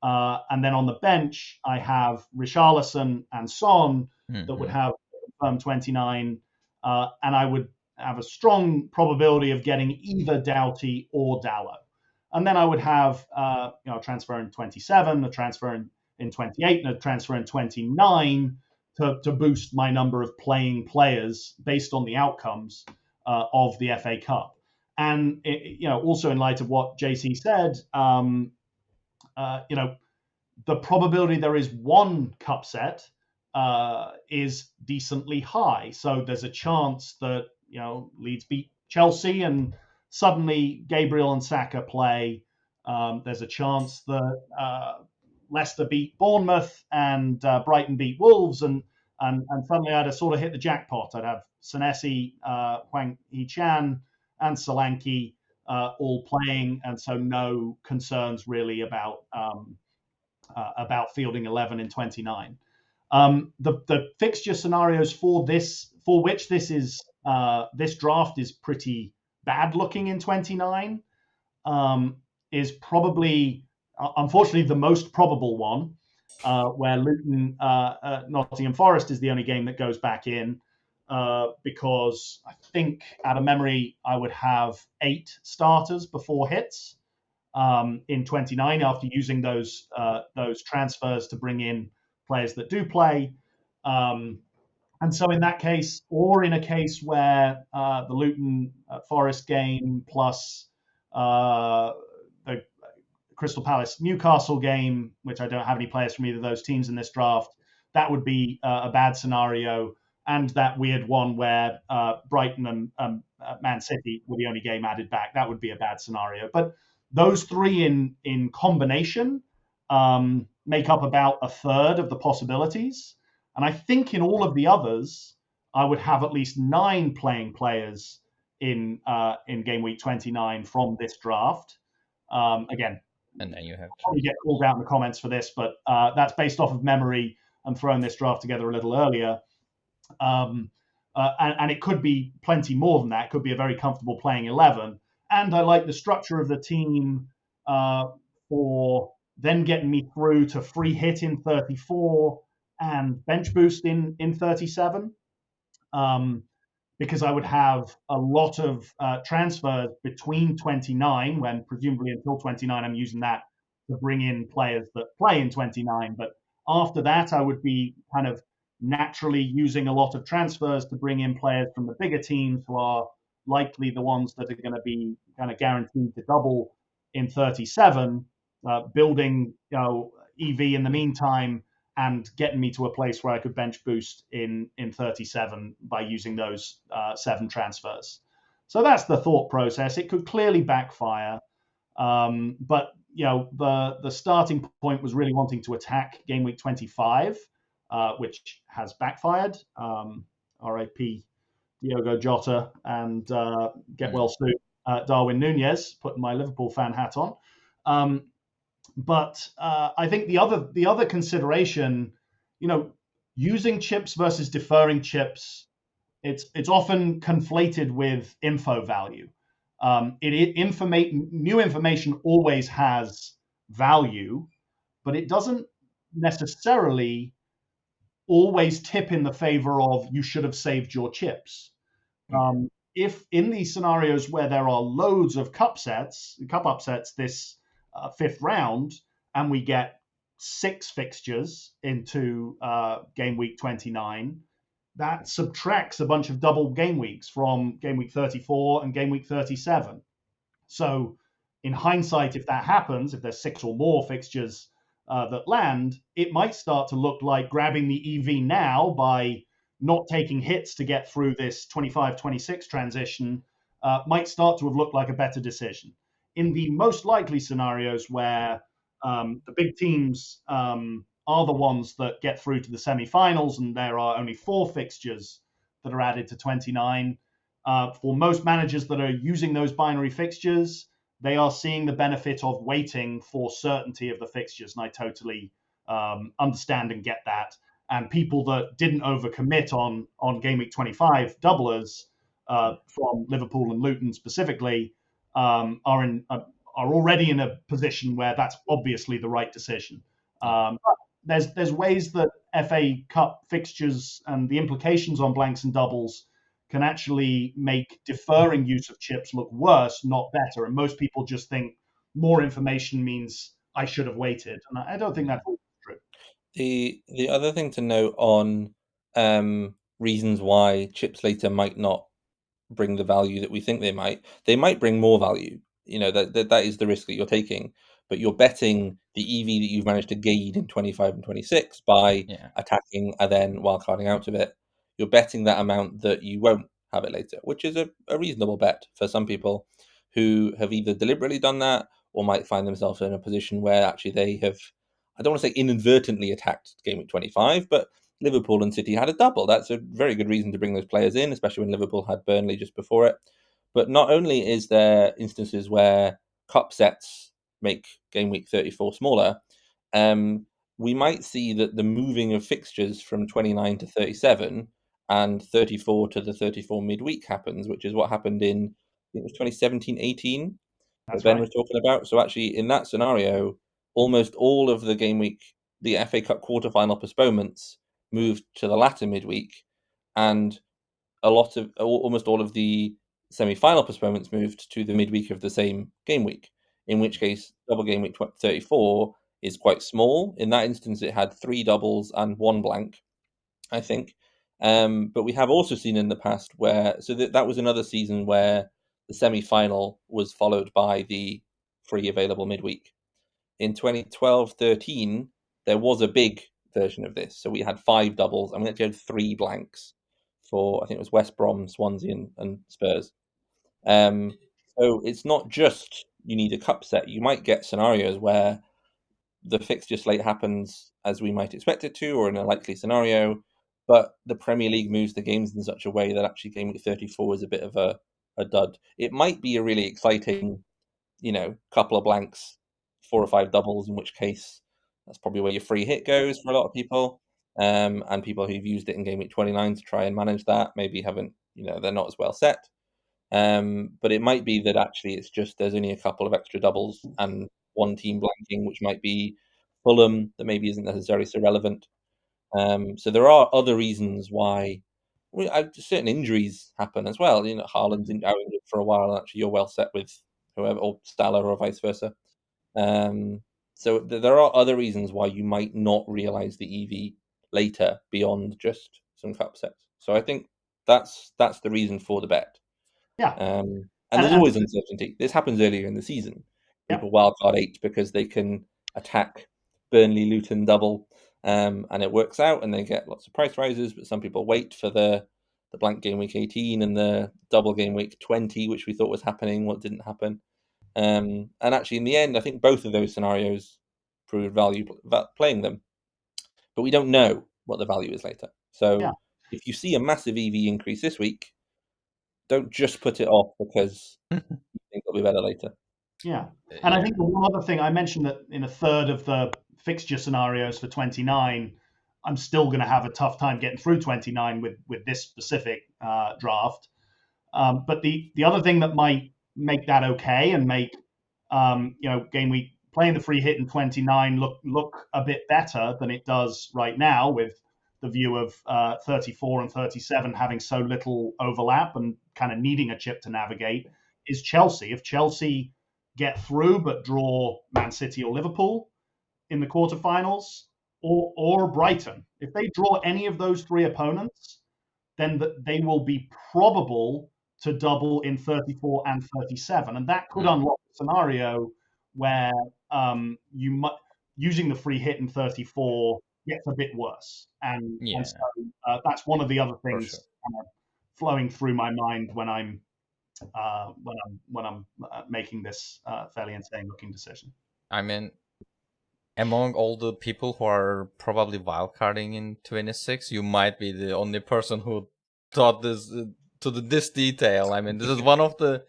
And then on the bench, I have Richarlison and Son that would have a confirmed 29. And I would have a strong probability of getting either Doughty or Dalot. And then I would have a transfer in 27, a transfer in 28, and a transfer in 29 to boost my number of playing players based on the outcomes of the FA Cup. And also in light of what JC said, the probability there is one cup set is decently high. So there's a chance that Leeds beat Chelsea and suddenly Gabriel and Saka play. There's a chance that Leicester beat Bournemouth and Brighton beat Wolves, and suddenly I'd have sort of hit the jackpot. I'd have Senesi, Hwang Hee-chan, and Solanke all playing, and so no concerns really about fielding 11 in 29. The fixture scenarios for which this draft is pretty bad looking in 29 is probably, unfortunately, the most probable one, where Luton Nottingham Forest is the only game that goes back in, because I think out of memory I would have 8 starters before hits in 29 after using those transfers to bring in players that do play. And so in that case, or in a case where the Luton Forest game plus the Crystal Palace Newcastle game, which I don't have any players from either of those teams in this draft, that would be a bad scenario. And that weird one where Brighton and Man City were the only game added back, that would be a bad scenario. But those three in combination make up about a third of the possibilities. And I think in all of the others, I would have at least 9 playing players in game week 29 from this draft. Again, and then you have probably get called out in the comments for this, but that's based off of memory and throwing this draft together a little earlier. And it could be plenty more than that. It could be a very comfortable playing 11. And I like the structure of the team for then getting me through to free hit in 34 and bench boost in 37. Because I would have a lot of transfers between 29, when presumably until 29 I'm using that to bring in players that play in 29. But after that, I would be kind of naturally using a lot of transfers to bring in players from the bigger teams who are likely the ones that are going to be kind of guaranteed to double in 37, building EV in the meantime and getting me to a place where I could bench boost in 37 by using those 7 transfers. So that's the thought process. It could clearly backfire, but the starting point was really wanting to attack game week 25, which has backfired. RIP Diogo Jota and get well soon Darwin Nunez, putting my Liverpool fan hat on. But I think the other consideration, using chips versus deferring chips, it's often conflated with info value. New information always has value, but it doesn't necessarily always tip in the favor of you should have saved your chips. if in these scenarios where there are loads of cup upsets this fifth round, and we get 6 fixtures into game week 29, that subtracts a bunch of double game weeks from game week 34 and game week 37. So in hindsight, if that happens, if there's 6 or more fixtures that land, it might start to look like grabbing the EV now by not taking hits to get through this 25-26 transition might start to have looked like a better decision. In the most likely scenarios where the big teams are the ones that get through to the semi-finals and there are only 4 fixtures that are added to 29, for most managers that are using those binary fixtures, they are seeing the benefit of waiting for certainty of the fixtures. And I totally understand and get that. And people that didn't overcommit on game week 25 doublers from Liverpool and Luton specifically are already in a position where that's obviously the right decision. But there's ways that FA Cup fixtures and the implications on blanks and doubles can actually make deferring use of chips look worse, not better. And most people just think more information means I should have waited. And I don't think that's true. The other thing to note on reasons why chips later might not bring the value that we think they might bring more value. That is the risk that you're taking, but you're betting the EV that you've managed to gain in 25 and 26 by attacking and then wildcarding out of it. You're betting that amount that you won't have it later, which is a reasonable bet for some people who have either deliberately done that or might find themselves in a position where actually they have, I don't want to say inadvertently attacked game week 25, but Liverpool and City had a double. That's a very good reason to bring those players in, especially when Liverpool had Burnley just before it. But not only is there instances where cup sets make game week 34 smaller, we might see that the moving of fixtures from 29 to 37 and 34 to the 34 midweek happens, which is what happened in, I think it was 2017-18 that Ben was talking about. So actually in that scenario, almost all of the game week, the FA Cup quarterfinal postponements moved to the latter midweek, and almost all of the semi-final postponements moved to the midweek of the same game week, in which case double game week 34 is quite small. In that instance, it had 3 doubles and 1 blank, I think. But we have also seen in the past that was another season where the semi-final was followed by the free available midweek. In 2012-13, there was a big version of this. So we had 5 doubles and we actually had 3 blanks for, I think it was West Brom, Swansea and Spurs. So it's not just you need a cup set. You might get scenarios where the fixture slate happens as we might expect it to, or in a likely scenario, but the Premier League moves the games in such a way that actually game week 34 is a bit of a dud. It might be a really exciting, couple of blanks, 4 or 5 doubles, in which case that's probably where your free hit goes for a lot of people. And people who've used it in game week 29 to try and manage that maybe haven't, they're not as well set. But it might be that actually it's just there's only a couple of extra doubles and one team blanking, which might be Fulham, that maybe isn't necessarily so relevant. So there are other reasons why certain injuries happen as well. Haaland's out injured for a while, and actually you're well set with whoever, or Salah, or vice versa. So there are other reasons why you might not realize the EV later beyond just some cup sets. So I think that's the reason for the bet. Yeah. And there's always uncertainty. This happens earlier in the season. People wildcard 8 because they can attack Burnley, Luton double, and it works out, and they get lots of price rises. But some people wait for the blank game week 18 and the double game week 20, which we thought was happening, what didn't happen. And actually, in the end, I think both of those scenarios proved value playing them. But we don't know what the value is later. So if you see a massive EV increase this week, don't just put it off because you think it'll be better later. Yeah. And I think the one other thing, I mentioned that in a third of the fixture scenarios for 29, I'm still going to have a tough time getting through 29 with this specific draft. But the other thing that might make that okay and make game week playing the free hit in 29 look a bit better than it does right now with the view of 34 and 37 having so little overlap and kind of needing a chip to navigate is Chelsea. If Chelsea get through but draw Man City or Liverpool in the quarterfinals, or Brighton, if they draw any of those three opponents, then they will be probable to double in 34 and 37. And that could unlock a scenario where you might, using the free hit in 34 gets a bit worse. And so that's one of the other things kind of flowing through my mind when I'm making this fairly insane looking decision. I mean, among all the people who are probably wildcarding in 26, you might be the only person who thought this to this detail. I mean, this is one of the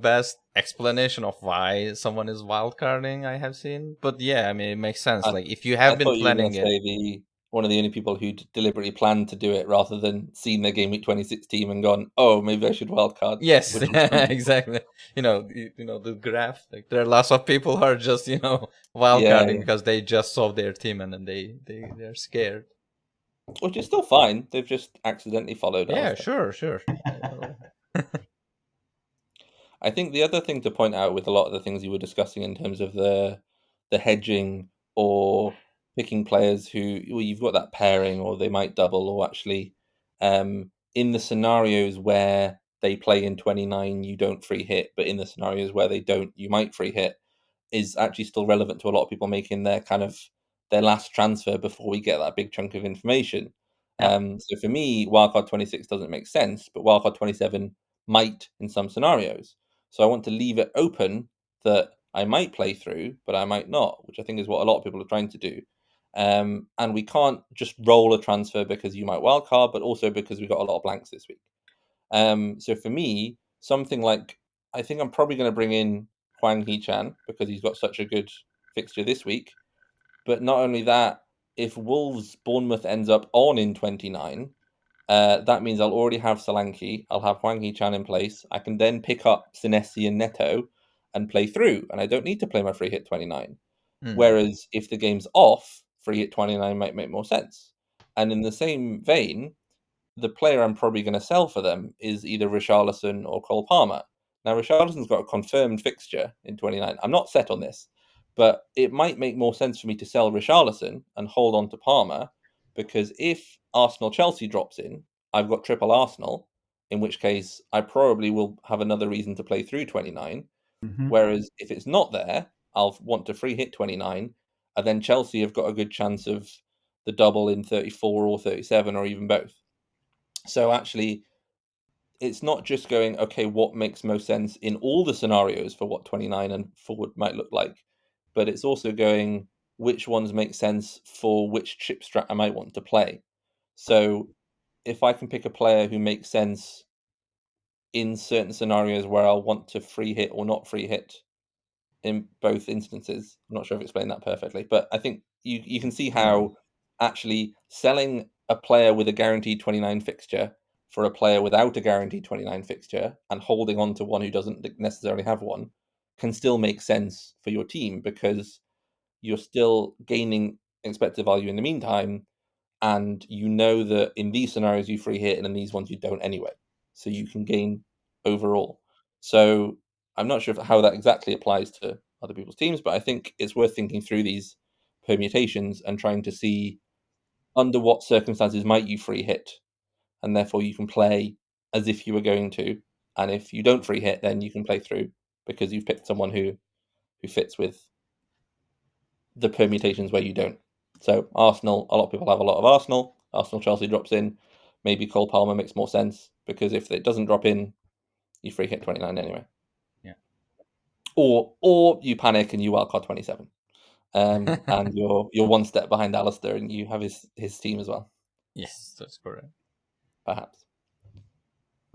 best explanation of why someone is wildcarding I have seen. But yeah, I mean, it makes sense. Like if you have been planning it. One of the only people who deliberately planned to do it rather than seeing their game week 26 team and gone, oh, maybe I should wildcard. Yes, exactly. The graph. Like there are lots of people who are just wildcarding because they just saw their team and then they're scared. Which is still fine. They've just accidentally followed. Yeah, Alastair. sure. I think the other thing to point out with a lot of the things you were discussing in terms of the hedging or picking players who you've got that pairing or they might double, or actually in the scenarios where they play in 29 you don't free hit, but in the scenarios where they don't you might free hit, is actually still relevant to a lot of people making their last transfer before we get that big chunk of information. So for me, wildcard 26 doesn't make sense, but wildcard 27 might in some scenarios. So I want to leave it open that I might play through, but I might not, which I think is what a lot of people are trying to do. And we can't just roll a transfer because you might wildcard, but also because we've got a lot of blanks this week. So for me, something like, I think I'm probably going to bring in Hwang Hee-chan because he's got such a good fixture this week. But not only that, if Wolves Bournemouth ends up on in 29, that means I'll already have Solanke. I'll have Hwang Hee-chan in place. I can then pick up Senesi and Neto and play through, and I don't need to play my free hit 29. Whereas if the game's off, free hit 29 might make more sense. And in the same vein, the player I'm probably going to sell for them is either Richarlison or Cole Palmer. Now, Richarlison's got a confirmed fixture in 29. I'm not set on this, but it might make more sense for me to sell Richarlison and hold on to Palmer, because if Arsenal-Chelsea drops in, I've got triple Arsenal, in which case I probably will have another reason to play through 29. Whereas if it's not there, I'll want to free hit 29, and then Chelsea have got a good chance of the double in 34 or 37 or even both. So actually, it's not just going, okay, what makes most sense in all the scenarios for what 29 and forward might look like, but it's also going, which ones make sense for which chip strat I might want to play. So if I can pick a player who makes sense in certain scenarios where I'll want to free hit or not free hit in both instances, I'm not sure if I explained that perfectly, but I think you can see how actually selling a player with a guaranteed 29 fixture for a player without a guaranteed 29 fixture and holding on to one who doesn't necessarily have one can still make sense for your team, because you're still gaining expected value in the meantime, and you know that in these scenarios you free hit and in these ones you don't anyway, so you can gain overall. So I'm not sure how that exactly applies to other people's teams, but I think it's worth thinking through these permutations and trying to see under what circumstances might you free hit, and therefore you can play as if you were going to, and if you don't free hit, then you can play through because you've picked someone who fits with the permutations where you don't. So Arsenal, a lot of people have a lot of Arsenal. Chelsea drops in. Maybe Cole Palmer makes more sense, because if it doesn't drop in, you free hit 29 anyway. Yeah. Or you panic and you wildcard 27. And you're one step behind Alastair and you have his team as well. Yes, that's correct. Perhaps.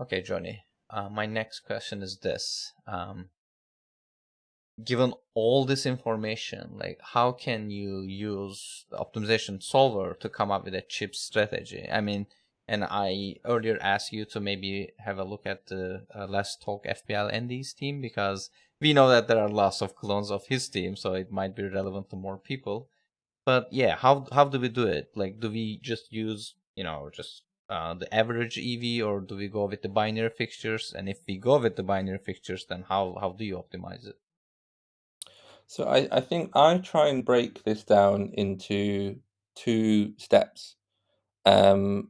Okay, Jonny. My next question is this. Given all this information, like how can you use the optimization solver to come up with a chip strategy? I mean, and I earlier asked you to maybe have a look at the Let's Talk FPL Andy's team, because we know that there are lots of clones of his team, so it might be relevant to more people. But yeah, how do we do it? Like, do we just use just the average EV, or do we go with the binary fixtures? And if we go with the binary fixtures, then how do you optimize it? So I think I try and break this down into 2 steps,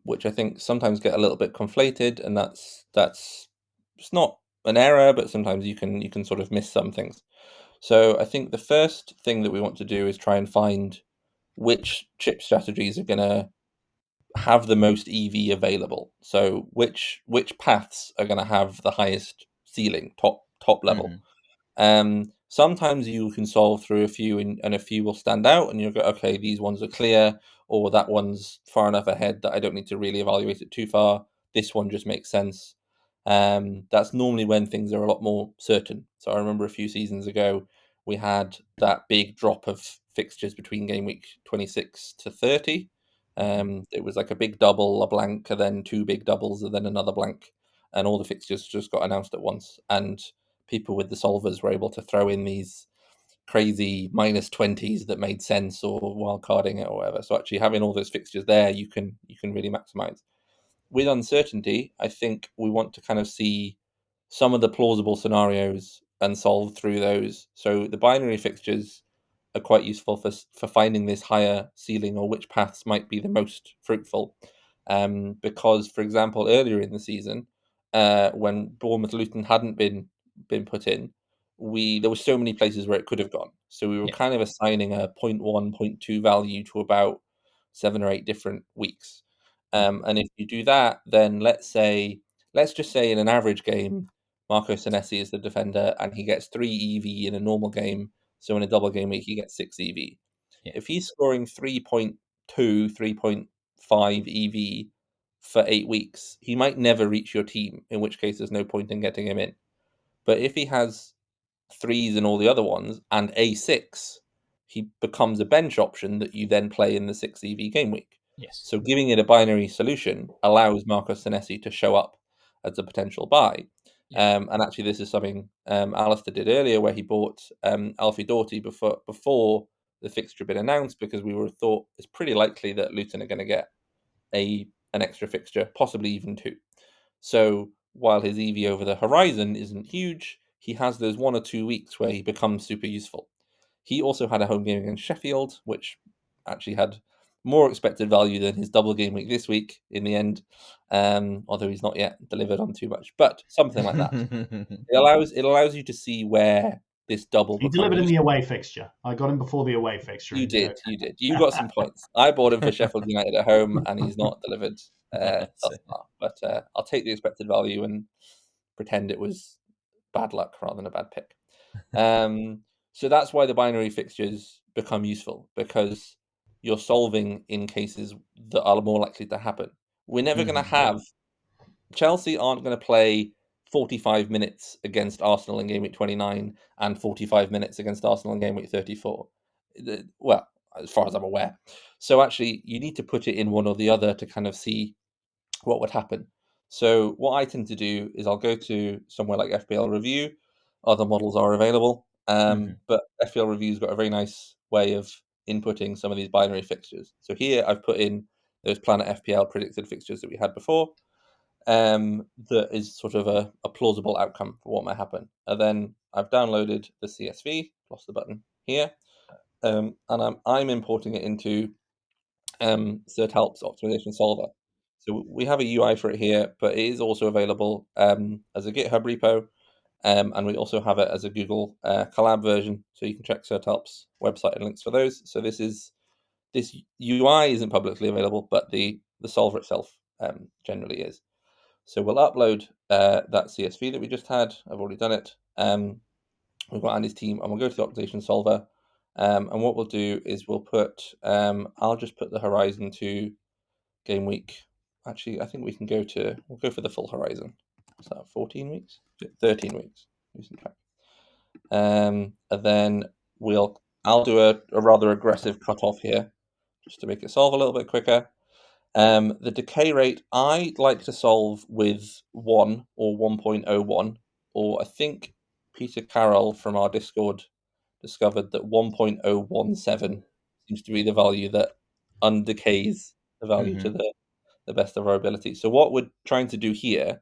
which I think sometimes get a little bit conflated, and that's it's not an error, but sometimes you can sort of miss some things. So I think the first thing that we want to do is try and find which chip strategies are going to have the most EV available. So which paths are going to have the highest ceiling, top level. Sometimes you can solve through a few, and a few will stand out, and you'll go, okay, these ones are clear, or that one's far enough ahead that I don't need to really evaluate it too far. This one just makes sense. That's normally when things are a lot more certain. So I remember a few seasons ago, we had that big drop of fixtures between game week 26 to 30. It was like a big double, a blank, and then 2 big doubles, and then another blank, and all the fixtures just got announced at once. And people with the solvers were able to throw in these crazy -20s that made sense, or wildcarding it or whatever. So actually having all those fixtures there, you can really maximize. With uncertainty, I think we want to kind of see some of the plausible scenarios and solve through those. So the binary fixtures are quite useful for finding this higher ceiling, or which paths might be the most fruitful. Because, for example, earlier in the season, when Bournemouth Luton hadn't been put in, there were so many places where it could have gone. So we were kind of assigning a 0.1, 0.2 value to about 7 or 8 different weeks. And if you do that, then let's just say in an average game, Marco Senesi is the defender, and he gets 3 EV in a normal game. So in a double game week, he gets 6 EV. Yeah. If he's scoring 3.2, 3.5 EV for 8 weeks, he might never reach your team, in which case there's no point in getting him in. But if he has 3s in all the other ones and a6, he becomes a bench option that you then play in the 6 EV game week. Yes. So giving it a binary solution allows Marco Senesi to show up as a potential buy. And actually, this is something Alastair did earlier, where he bought Alfie Doughty before the fixture had been announced, because we were thought it's pretty likely that Luton are going to get an extra fixture, possibly even 2. So while his EV over the horizon isn't huge, he has those 1 or 2 weeks where he becomes super useful. He also had a home game against Sheffield, which actually had more expected value than his double game week this week in the end, although he's not yet delivered on too much, but something like that. It allows you to see where this double He becomes delivered in useful. the away fixture. I got him before the away fixture. You did. You got some points. I bought him for Sheffield United at home, and he's not delivered thus far. But I'll take the expected value and pretend it was bad luck rather than a bad pick. So that's why the binary fixtures become useful, because you're solving in cases that are more likely to happen. We're never going to have Chelsea aren't going to play 45 minutes against Arsenal in game week 29 and 45 minutes against Arsenal in game week 34. Well, as far as I'm aware. So actually, you need to put it in one or the other to kind of see what would happen. So what I tend to do is I'll go to somewhere like FPL Review. Other models are available, but FPL Review's got a very nice way of inputting some of these binary fixtures. So here I've put in those PlanetFPL predicted fixtures that we had before. That is sort of a plausible outcome for what might happen. And then I've downloaded the CSV, lost the button here, and I'm importing it into Sertalp's optimization solver. So we have a UI for it here, but it is also available as a GitHub repo, and we also have it as a Google collab version. So you can check Sertalp's website and links for those. So this UI isn't publicly available, but the solver itself generally is. So we'll upload that CSV that we just had. I've already done it. We've got Andy's team, and we'll go to the optimization solver. And what we'll do is we'll put, I'll just put the horizon to game week. Actually, I think we'll go for the full horizon. Is that 14 weeks? 13 weeks. Losing track. And then I'll do a rather aggressive cutoff here, just to make it solve a little bit quicker. The decay rate, I like to solve with 1 or 1.01, or I think Peter Carroll from our Discord discovered that 1.017 seems to be the value that undecays the value to the best of our ability. So what we're trying to do here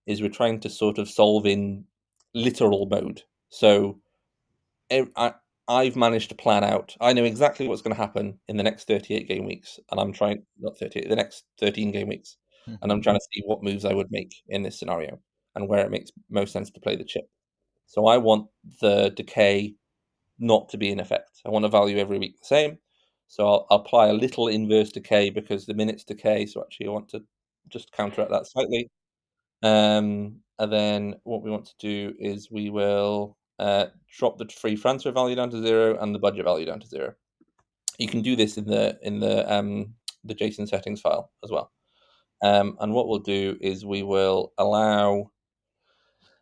is we're trying to sort of solve in literal mode. So I've managed to plan out. I know exactly what's going to happen in the next 38 game weeks, and I'm trying not 38, the next 13 game weeks, and I'm trying to see what moves I would make in this scenario and where it makes most sense to play the chip. So I want the decay not to be in effect. I want a value every week the same. So I'll apply a little inverse decay because the minutes decay. So actually, I want to just counteract that slightly. And then what we want to do is we will drop the free transfer value down to 0 and the budget value down to 0. You can do this in the JSON settings file as well. And what we'll do is we will allow.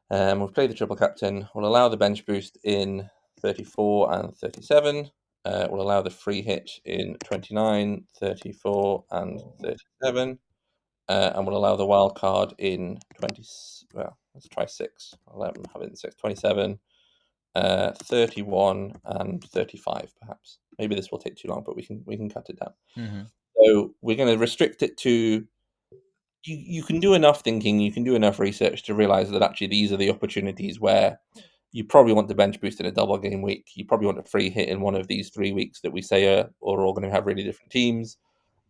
We've played the triple captain. We'll allow the bench boost in 34 and 37. We'll allow the free hit in 29, 34, and 37. And we'll allow the wild card in 20. Well, let's try 6. I'll let them have it in 6. 27, 31, and 35, perhaps. Maybe this will take too long, but we can cut it down. So we're going to restrict it to. You can do enough thinking, you can do enough research to realize that actually these are the opportunities where you probably want the bench boost in a double game week. You probably want a free hit in one of these 3 weeks that we say are all going to have really different teams.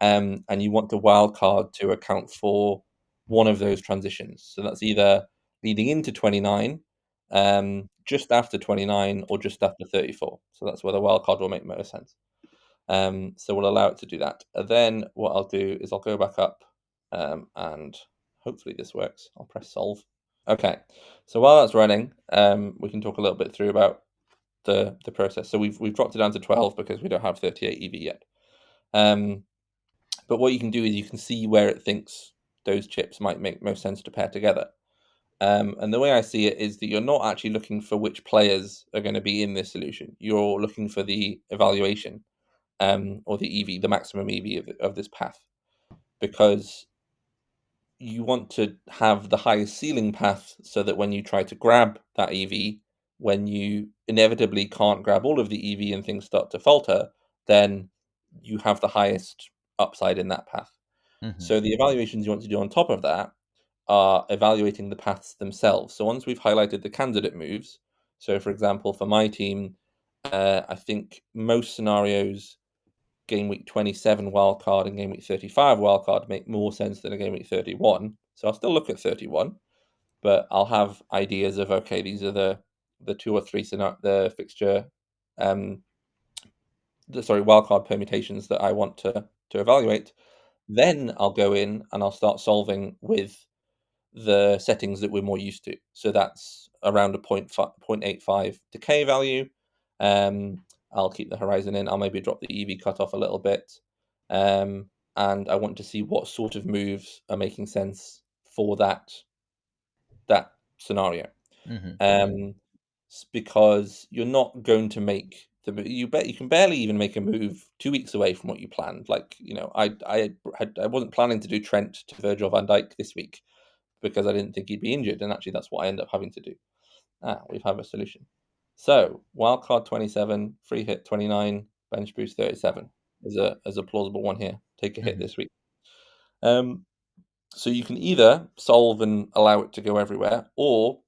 And you want the wild card to account for one of those transitions. So that's either leading into 29, just after 29, or just after 34. So that's where the wild card will make most sense. So we'll allow it to do that. And then what I'll do is I'll go back up, and hopefully this works. I'll press solve. Okay, so while that's running, we can talk a little bit through about the process. So we've dropped it down to 12 because we don't have 38 EV yet. But what you can do is you can see where it thinks those chips might make most sense to pair together. And the way I see it is that you're not actually looking for which players are going to be in this solution. You're looking for the evaluation, or the EV, the maximum EV of this path, because you want to have the highest ceiling path so that when you try to grab that EV, when you inevitably can't grab all of the EV and things start to falter, then you have the highest upside in that path. So the evaluations you want to do on top of that are evaluating the paths themselves. So once we've highlighted the candidate moves, so for example, for my team, I think most scenarios, game week 27 wildcard and game week 35 wildcard make more sense than a game week 31. So I'll still look at 31, but I'll have ideas of, okay, these are the 2 or 3 the fixture, wildcard permutations that I want to evaluate. Then I'll go in and I'll start solving with the settings that we're more used to. So that's around a 0.85 decay value. I'll keep the horizon in. I'll maybe drop the EV cutoff a little bit. And I want to see what sort of moves are making sense for that scenario. Because you're not going to make you can barely even make a move 2 weeks away from what you planned. Like, I wasn't planning to do Trent to Virgil van Dijk this week because I didn't think he'd be injured, and actually that's what I end up having to do. We have a solution. So wildcard 27, free hit 29, bench boost 37 is a plausible one here. Take a hit this week. So you can either solve and allow it to go everywhere, or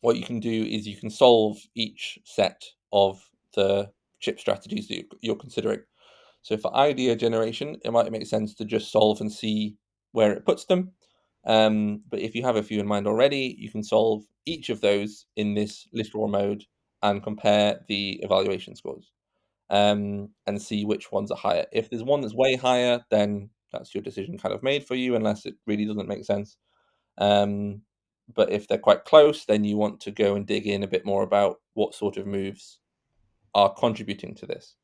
what you can do is you can solve each set of the chip strategies that you're considering. So for idea generation, it might make sense to just solve and see where it puts them. But if you have a few in mind already, you can solve each of those in this literal mode and compare the evaluation scores, and see which ones are higher. If there's one that's way higher, then that's your decision kind of made for you, unless it really doesn't make sense. But if they're quite close, then you want to go and dig in a bit more about what sort of moves are contributing to this.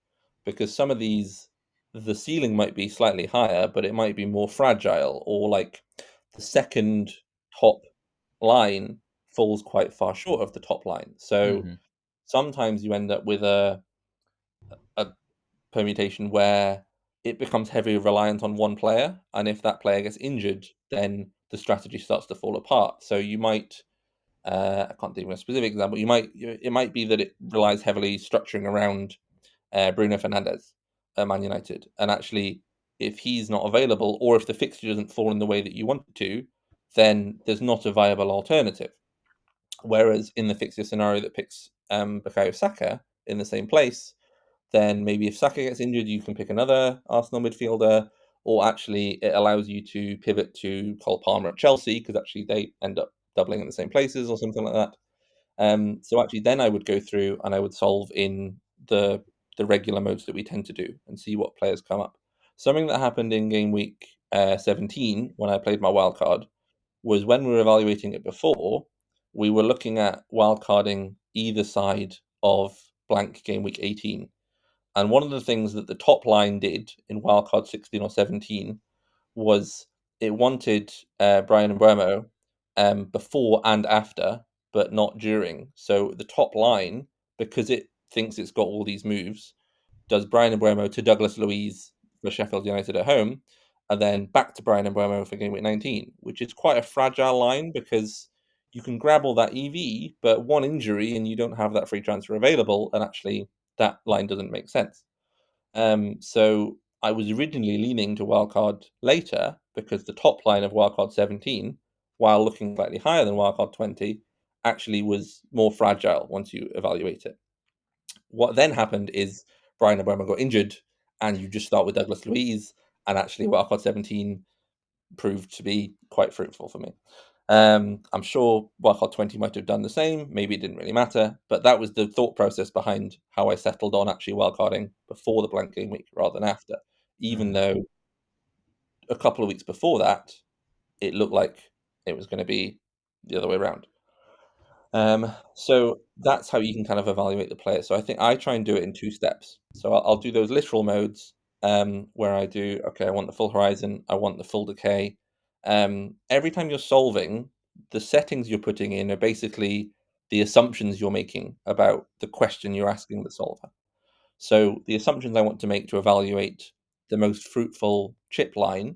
Because some of these, the ceiling might be slightly higher, but it might be more fragile, or like the second top line falls quite far short of the top line. So sometimes you end up with a permutation where it becomes heavily reliant on one player, and if that player gets injured, then the strategy starts to fall apart. So you might, I can't think of a specific example. It might be that it relies heavily structuring around Bruno Fernandes, at Man United. And actually, if he's not available, or if the fixture doesn't fall in the way that you want it to, then there's not a viable alternative. Whereas in the fixture scenario that picks Bukayo Saka in the same place, then maybe if Saka gets injured, you can pick another Arsenal midfielder, or actually it allows you to pivot to Cole Palmer at Chelsea, because actually they end up doubling in the same places or something like that. So actually then I would go through and I would solve in the regular modes that we tend to do and see what players come up. Something that happened in game week 17 when I played my wildcard was when we were evaluating it before, we were looking at wildcarding either side of blank game week 18. And one of the things that the top line did in wildcard 16 or 17 was it wanted Brian Mbeumo before and after, but not during. So the top line, because it thinks it's got all these moves, does Brian Mbeumo to Douglas Luiz for Sheffield United at home, and then back to Brian Mbeumo for game week 19, which is quite a fragile line because you can grab all that EV, but one injury and you don't have that free transfer available, and actually that line doesn't make sense. So I was originally leaning to wildcard later because the top line of wildcard 17, while looking slightly higher than wildcard 20, actually was more fragile once you evaluate it. What then happened is Brian Mbeumo got injured, and you just start with Douglas Luiz, and actually wildcard 17 proved to be quite fruitful for me. I'm sure wildcard 20 might have done the same. Maybe it didn't really matter, but that was the thought process behind how I settled on actually wildcarding before the blank game week rather than after, even though a couple of weeks before that, it looked like it was going to be the other way around. So that's how you can kind of evaluate the player. So I think I try and do it in 2 steps. So I'll do those literal modes where I do, okay, I want the full horizon, I want the full decay. Every time you're solving, the settings you're putting in are basically the assumptions you're making about the question you're asking the solver. So the assumptions I want to make to evaluate the most fruitful chip line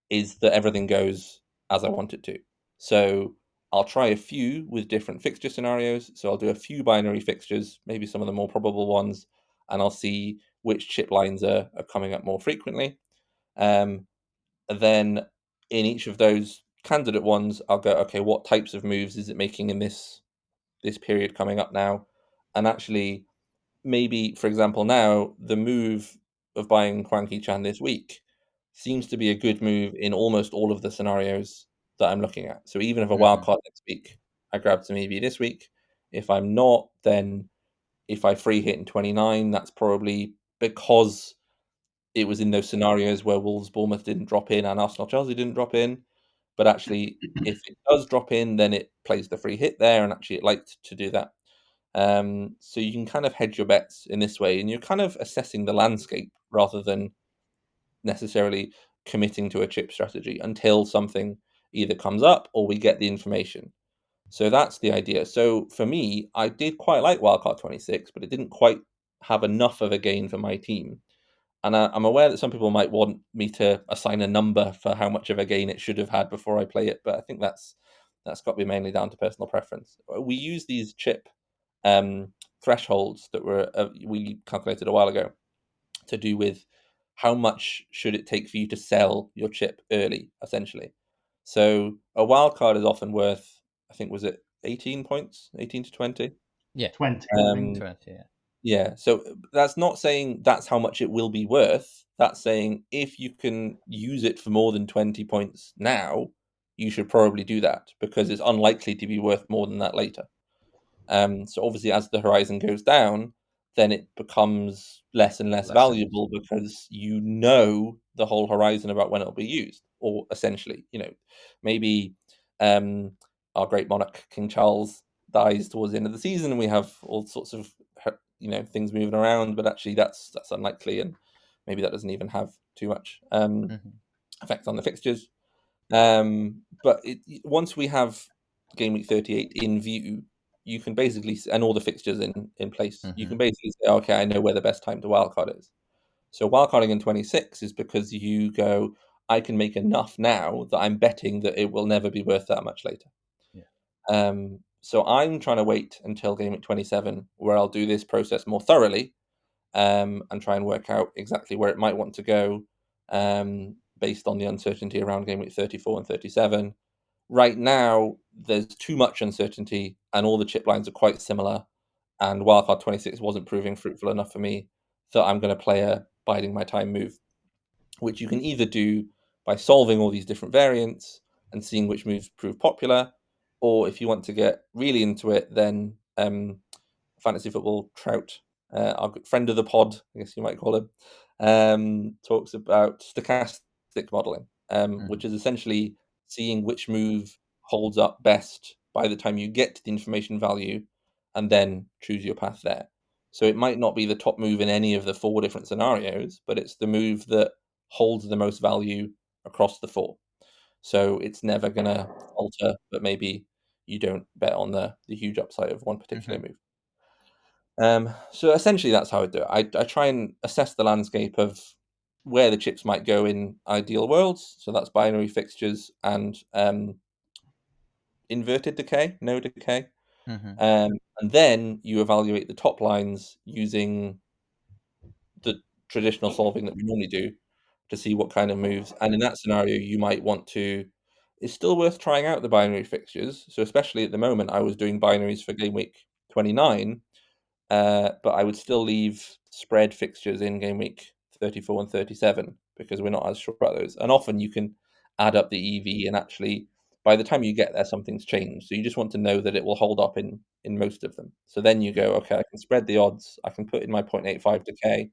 is that everything goes as I want it to. So I'll try a few with different fixture scenarios. So I'll do a few binary fixtures, maybe some of the more probable ones, and I'll see which chip lines are coming up more frequently. Then in each of those candidate ones, I'll go, okay, what types of moves is it making in this period coming up now? And actually, maybe, for example, now the move of buying Hwang Hee-chan this week seems to be a good move in almost all of the scenarios that I'm looking at. So even if a wild card next week, I grab some EV this week. If I'm not, then if I free hit in 29, that's probably because it was in those scenarios where Wolves Bournemouth didn't drop in and Arsenal Chelsea didn't drop in. But actually, if it does drop in, then it plays the free hit there, and actually it liked to do that. So you can kind of hedge your bets in this way, and you're kind of assessing the landscape rather than necessarily committing to a chip strategy until something either comes up or we get the information. So that's the idea. So for me, I did quite like Wildcard 26, but it didn't quite have enough of a gain for my team. And I'm aware that some people might want me to assign a number for how much of a gain it should have had before I play it, but I think that's got to be mainly down to personal preference. We use these chip thresholds that we calculated a while ago to do with how much should it take for you to sell your chip early, essentially. So a wild card is often worth, I think, was it 18 points, 18 to 20? Yeah. 20. 20, yeah. Yeah, so that's not saying that's how much it will be worth. That's saying if you can use it for more than 20 points now, you should probably do that because it's unlikely to be worth more than that later. So obviously, as the horizon goes down, then it becomes less and less valuable because you know the whole horizon about when it'll be used, or essentially, maybe our great monarch King Charles dies towards the end of the season, and we have all sorts of things moving around, but actually that's unlikely, and maybe that doesn't even have too much effect on the fixtures. But once we have game week 38 in view, you can basically, and all the fixtures in place, you can basically say, okay, I know where the best time to wildcard is. So wildcarding in 26 is because you go, I can make enough now that I'm betting that it will never be worth that much later. Yeah. So I'm trying to wait until game week 27 where I'll do this process more thoroughly. and try and work out exactly where it might want to go based on the uncertainty around game week 34 and 37. Right now, there's too much uncertainty, and all the chip lines are quite similar. And wildcard 26 wasn't proving fruitful enough for me, so I'm going to play a biding my time move, which you can either do by solving all these different variants and seeing which moves prove popular, or if you want to get really into it, then Fantasy Football Trout, our good friend of the pod, I guess you might call him, talks about stochastic modeling, which is essentially seeing which move holds up best by the time you get to the information value, and then choose your path there. So it might not be the top move in any of the 4 different scenarios, but it's the move that holds the most value across the 4. So it's never going to alter, but maybe you don't bet on the huge upside of one particular move. So essentially that's how I do it. I try and assess the landscape of where the chips might go in ideal worlds. So that's binary fixtures and inverted decay, no decay. And then you evaluate the top lines using the traditional solving that we normally do to see what kind of moves. And in that scenario, you might want to. It's still worth trying out the binary fixtures. So especially at the moment, I was doing binaries for game week 29, but I would still leave spread fixtures in game week 34 and 37 because we're not as sure about those. And often you can add up the EV, and actually by the time you get there, something's changed. So you just want to know that it will hold up in most of them. So then you go, okay, I can spread the odds. I can put in my 0.85 decay.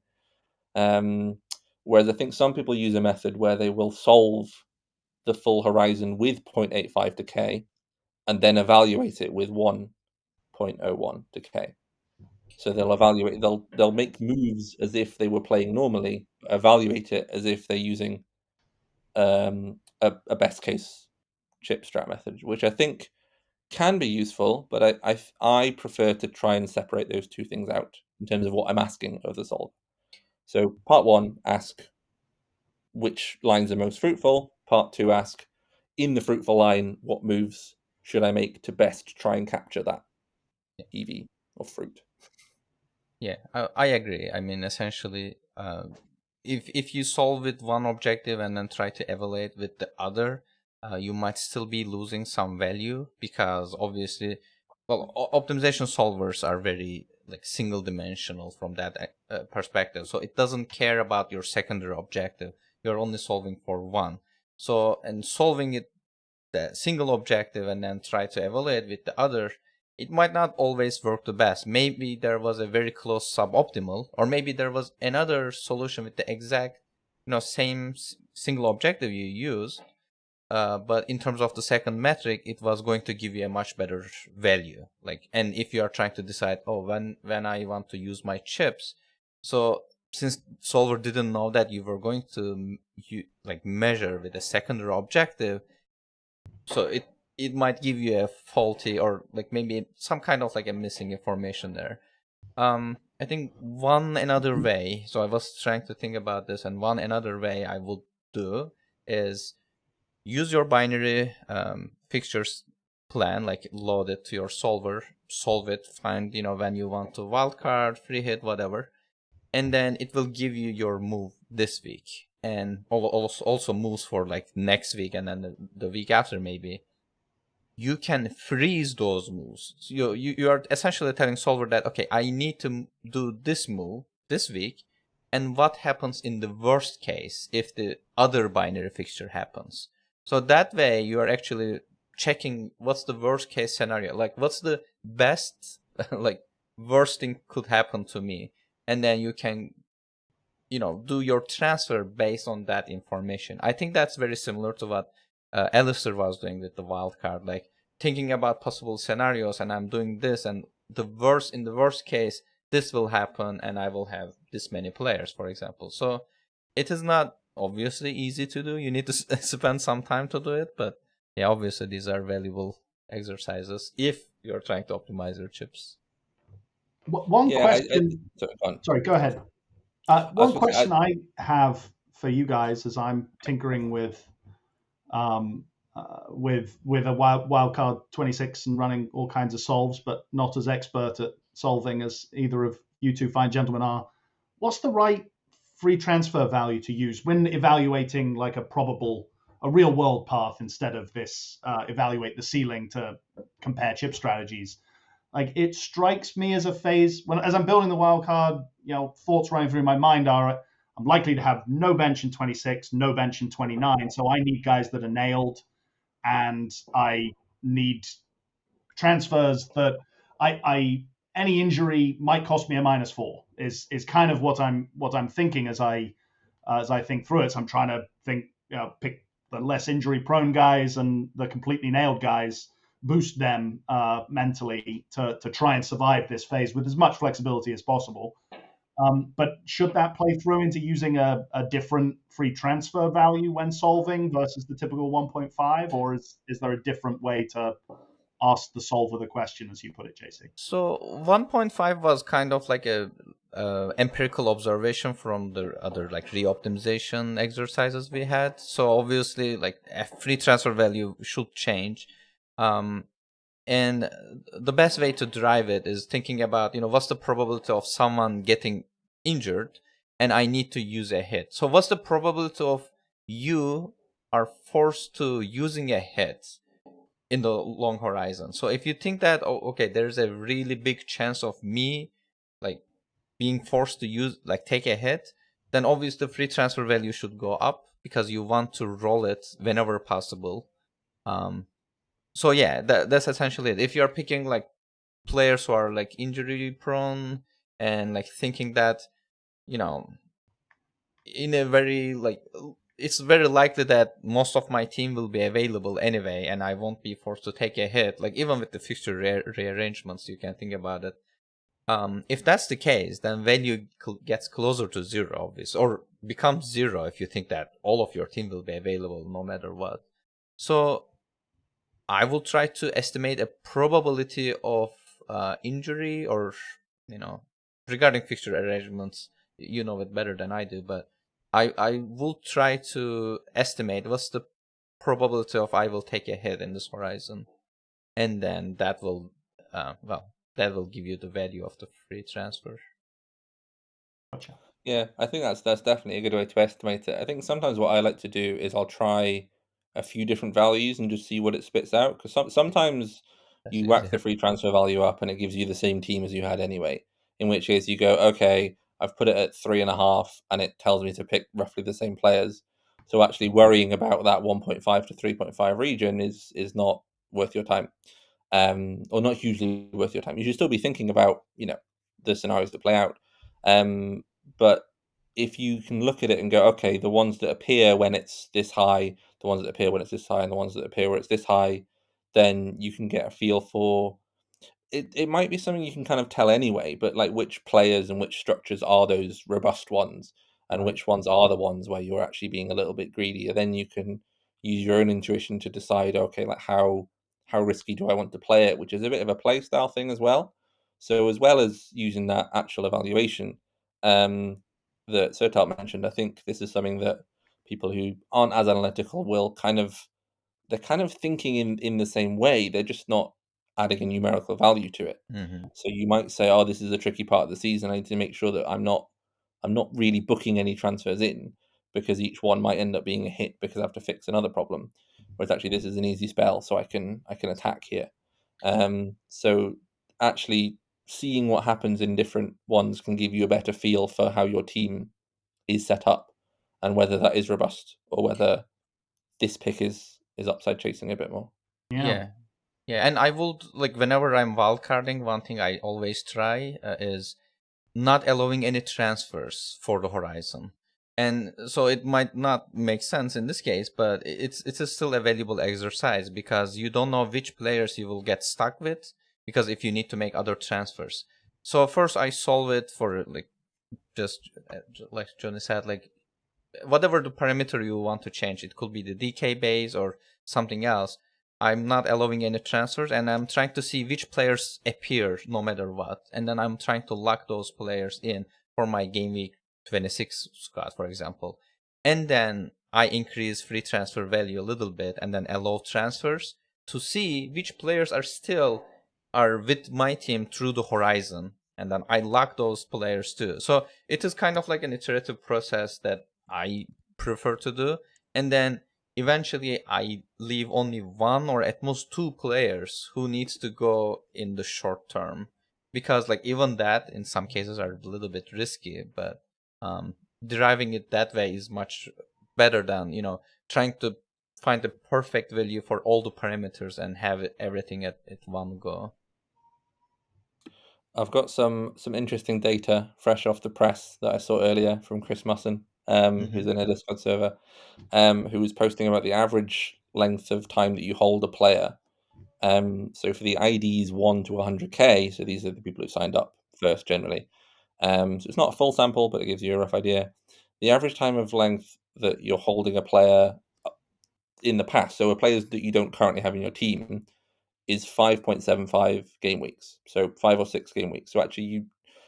Whereas I think some people use a method where they will solve the full horizon with 0.85 decay and then evaluate it with 1.01 decay. So they'll evaluate, they'll make moves as if they were playing normally, evaluate it as if they're using a best case chip strat method, which I think can be useful, but I prefer to try and separate those two things out in terms of what I'm asking of the solve. So part 1, ask which lines are most fruitful. Part 2, ask in the fruitful line, what moves should I make to best try and capture that EV of fruit? Yeah, I agree. I mean, essentially, if you solve with one objective and then try to evaluate with the other, you might still be losing some value because obviously, well, optimization solvers are very like single dimensional from that perspective. So it doesn't care about your secondary objective. You're only solving for one. So, and solving it the single objective and then try to evaluate with the other, it might not always work the best. Maybe there was a very close suboptimal, or maybe there was another solution with the exact, same single objective you use. But in terms of the second metric, it was going to give you a much better value. Like, and if you are trying to decide, when I want to use my chips, so since solver didn't know that you were going to measure with a secondary objective, so it might give you a faulty or like maybe some kind of like a missing information there. I think one another way, so I was trying to think about this, and one another way I would do is use your binary fixtures plan, like load it to your solver, solve it, find when you want to wildcard, free hit, whatever, and then it will give you your move this week and also moves for like next week and then the week after maybe. You can freeze those moves. So you are essentially telling solver that, okay, I need to do this move this week, and what happens in the worst case if the other binary fixture happens. So that way you are actually checking what's the worst case scenario, like what's the best like worst thing could happen to me, and then you can do your transfer based on that information. I think that's very similar to what Alastair was doing with the wildcard, like thinking about possible scenarios, and I'm doing this, and in the worst case, this will happen, and I will have this many players, for example. So it is not obviously easy to do. You need to spend some time to do it, but yeah, obviously these are valuable exercises if you're trying to optimize your chips. One question. Sorry, go ahead. One question I have for you guys as I'm tinkering with a wildcard 26 and running all kinds of solves, but not as expert at solving as either of you two fine gentlemen are. what's the right free transfer value to use when evaluating like a real world path instead of this evaluate the ceiling to compare chip strategies? Like, it strikes me as a phase as I'm building the wild card, thoughts running through my mind are, I'm likely to have no bench in 26, no bench in 29. So I need guys that are nailed, and I need transfers that I any injury might cost me a -4 is kind of what I'm thinking as I think through it. So I'm trying to pick the less injury prone guys and the completely nailed guys, boost them mentally to try and survive this phase with as much flexibility as possible. But should that play through into using a different free transfer value when solving versus the typical 1.5, or is there a different way to ask the solver the question, as you put it, JC? So 1.5 was kind of like a empirical observation from the other like re-optimization exercises we had. So obviously, like a free transfer value should change. And the best way to drive it is thinking about, what's the probability of someone getting injured and I need to use a hit. So what's the probability of you are forced to using a hit in the long horizon? So if you think that, okay, there's a really big chance of me like being forced to take a hit, then obviously the free transfer value should go up because you want to roll it whenever possible. So yeah, that's essentially it. If you're picking like players who are like injury prone and like thinking that, in a very like, it's very likely that most of my team will be available anyway and I won't be forced to take a hit, like even with the fixture rearrangements, you can think about it. If that's the case, then value gets closer to 0, obviously, or becomes 0 if you think that all of your team will be available no matter what. So I will try to estimate a probability of injury, or regarding fixture arrangements, you know it better than I do, but I will try to estimate what's the probability of I will take a hit in this horizon, and then that will that will give you the value of the free transfer. Gotcha. Yeah, I think that's definitely a good way to estimate it. I think sometimes what I like to do is I'll try a few different values and just see what it spits out. Because sometimes That's you whack easier. the free transfer value up and it gives you the same team as you had anyway. In which case you go, okay, I've put it at 3.5 and it tells me to pick roughly the same players. So actually worrying about that 1.5 to 3.5 region is not worth your time. Or not hugely worth your time. You should still be thinking about, the scenarios that play out. But if you can look at it and go, okay, the ones that appear when it's this high, the ones that appear when it's this high, and the ones that appear where it's this high, then you can get a feel for it. It might be something you can kind of tell anyway, but like which players and which structures are those robust ones, and which ones are the ones where you're actually being a little bit greedy. And then you can use your own intuition to decide, okay, like how risky do I want to play it, which is a bit of a play style thing as well. So as well as using that actual evaluation, that Sertalp mentioned, I think this is something that people who aren't as analytical will they're kind of thinking in the same way. They're just not adding a numerical value to it. Mm-hmm. So you might say, "Oh, this is a tricky part of the season. I need to make sure that I'm not really booking any transfers in because each one might end up being a hit because I have to fix another problem." Whereas actually, this is an easy spell, so I can attack here. So actually, seeing what happens in different ones can give you a better feel for how your team is set up and whether that is robust or whether this pick is upside chasing a bit more. Yeah. And I would, like, whenever I'm wildcarding, one thing I always try is not allowing any transfers for the horizon. And so it might not make sense in this case, but it's still a valuable exercise because you don't know which players you will get stuck with, because if you need to make other transfers. So first I solve it for, like, just like Jonny said, like, whatever the parameter you want to change. It could be the DK base or something else. I'm not allowing any transfers, and I'm trying to see which players appear no matter what. And then I'm trying to lock those players in for my game week 26 squad, for example. And then I increase free transfer value a little bit and then allow transfers to see which players are with my team through the horizon. and then I lock those players too. So it is kind of like an iterative process that I prefer to do, and then eventually I leave only one or at most two players who needs to go in the short term, because like even that in some cases are a little bit risky, but deriving it that way is much better than trying to find the perfect value for all the parameters and have everything at one go. I've got some interesting data fresh off the press that I saw earlier from Chris Musson, who's in a Discord server, who was posting about the average length of time that you hold a player. So for the IDs 1 to 100k, so these are the people who signed up first generally. So it's not a full sample, but it gives you a rough idea. The average time of length that you're holding a player in the past, so a players that you don't currently have in your team, is 5.75 game weeks. So 5 or 6 game weeks. So actually,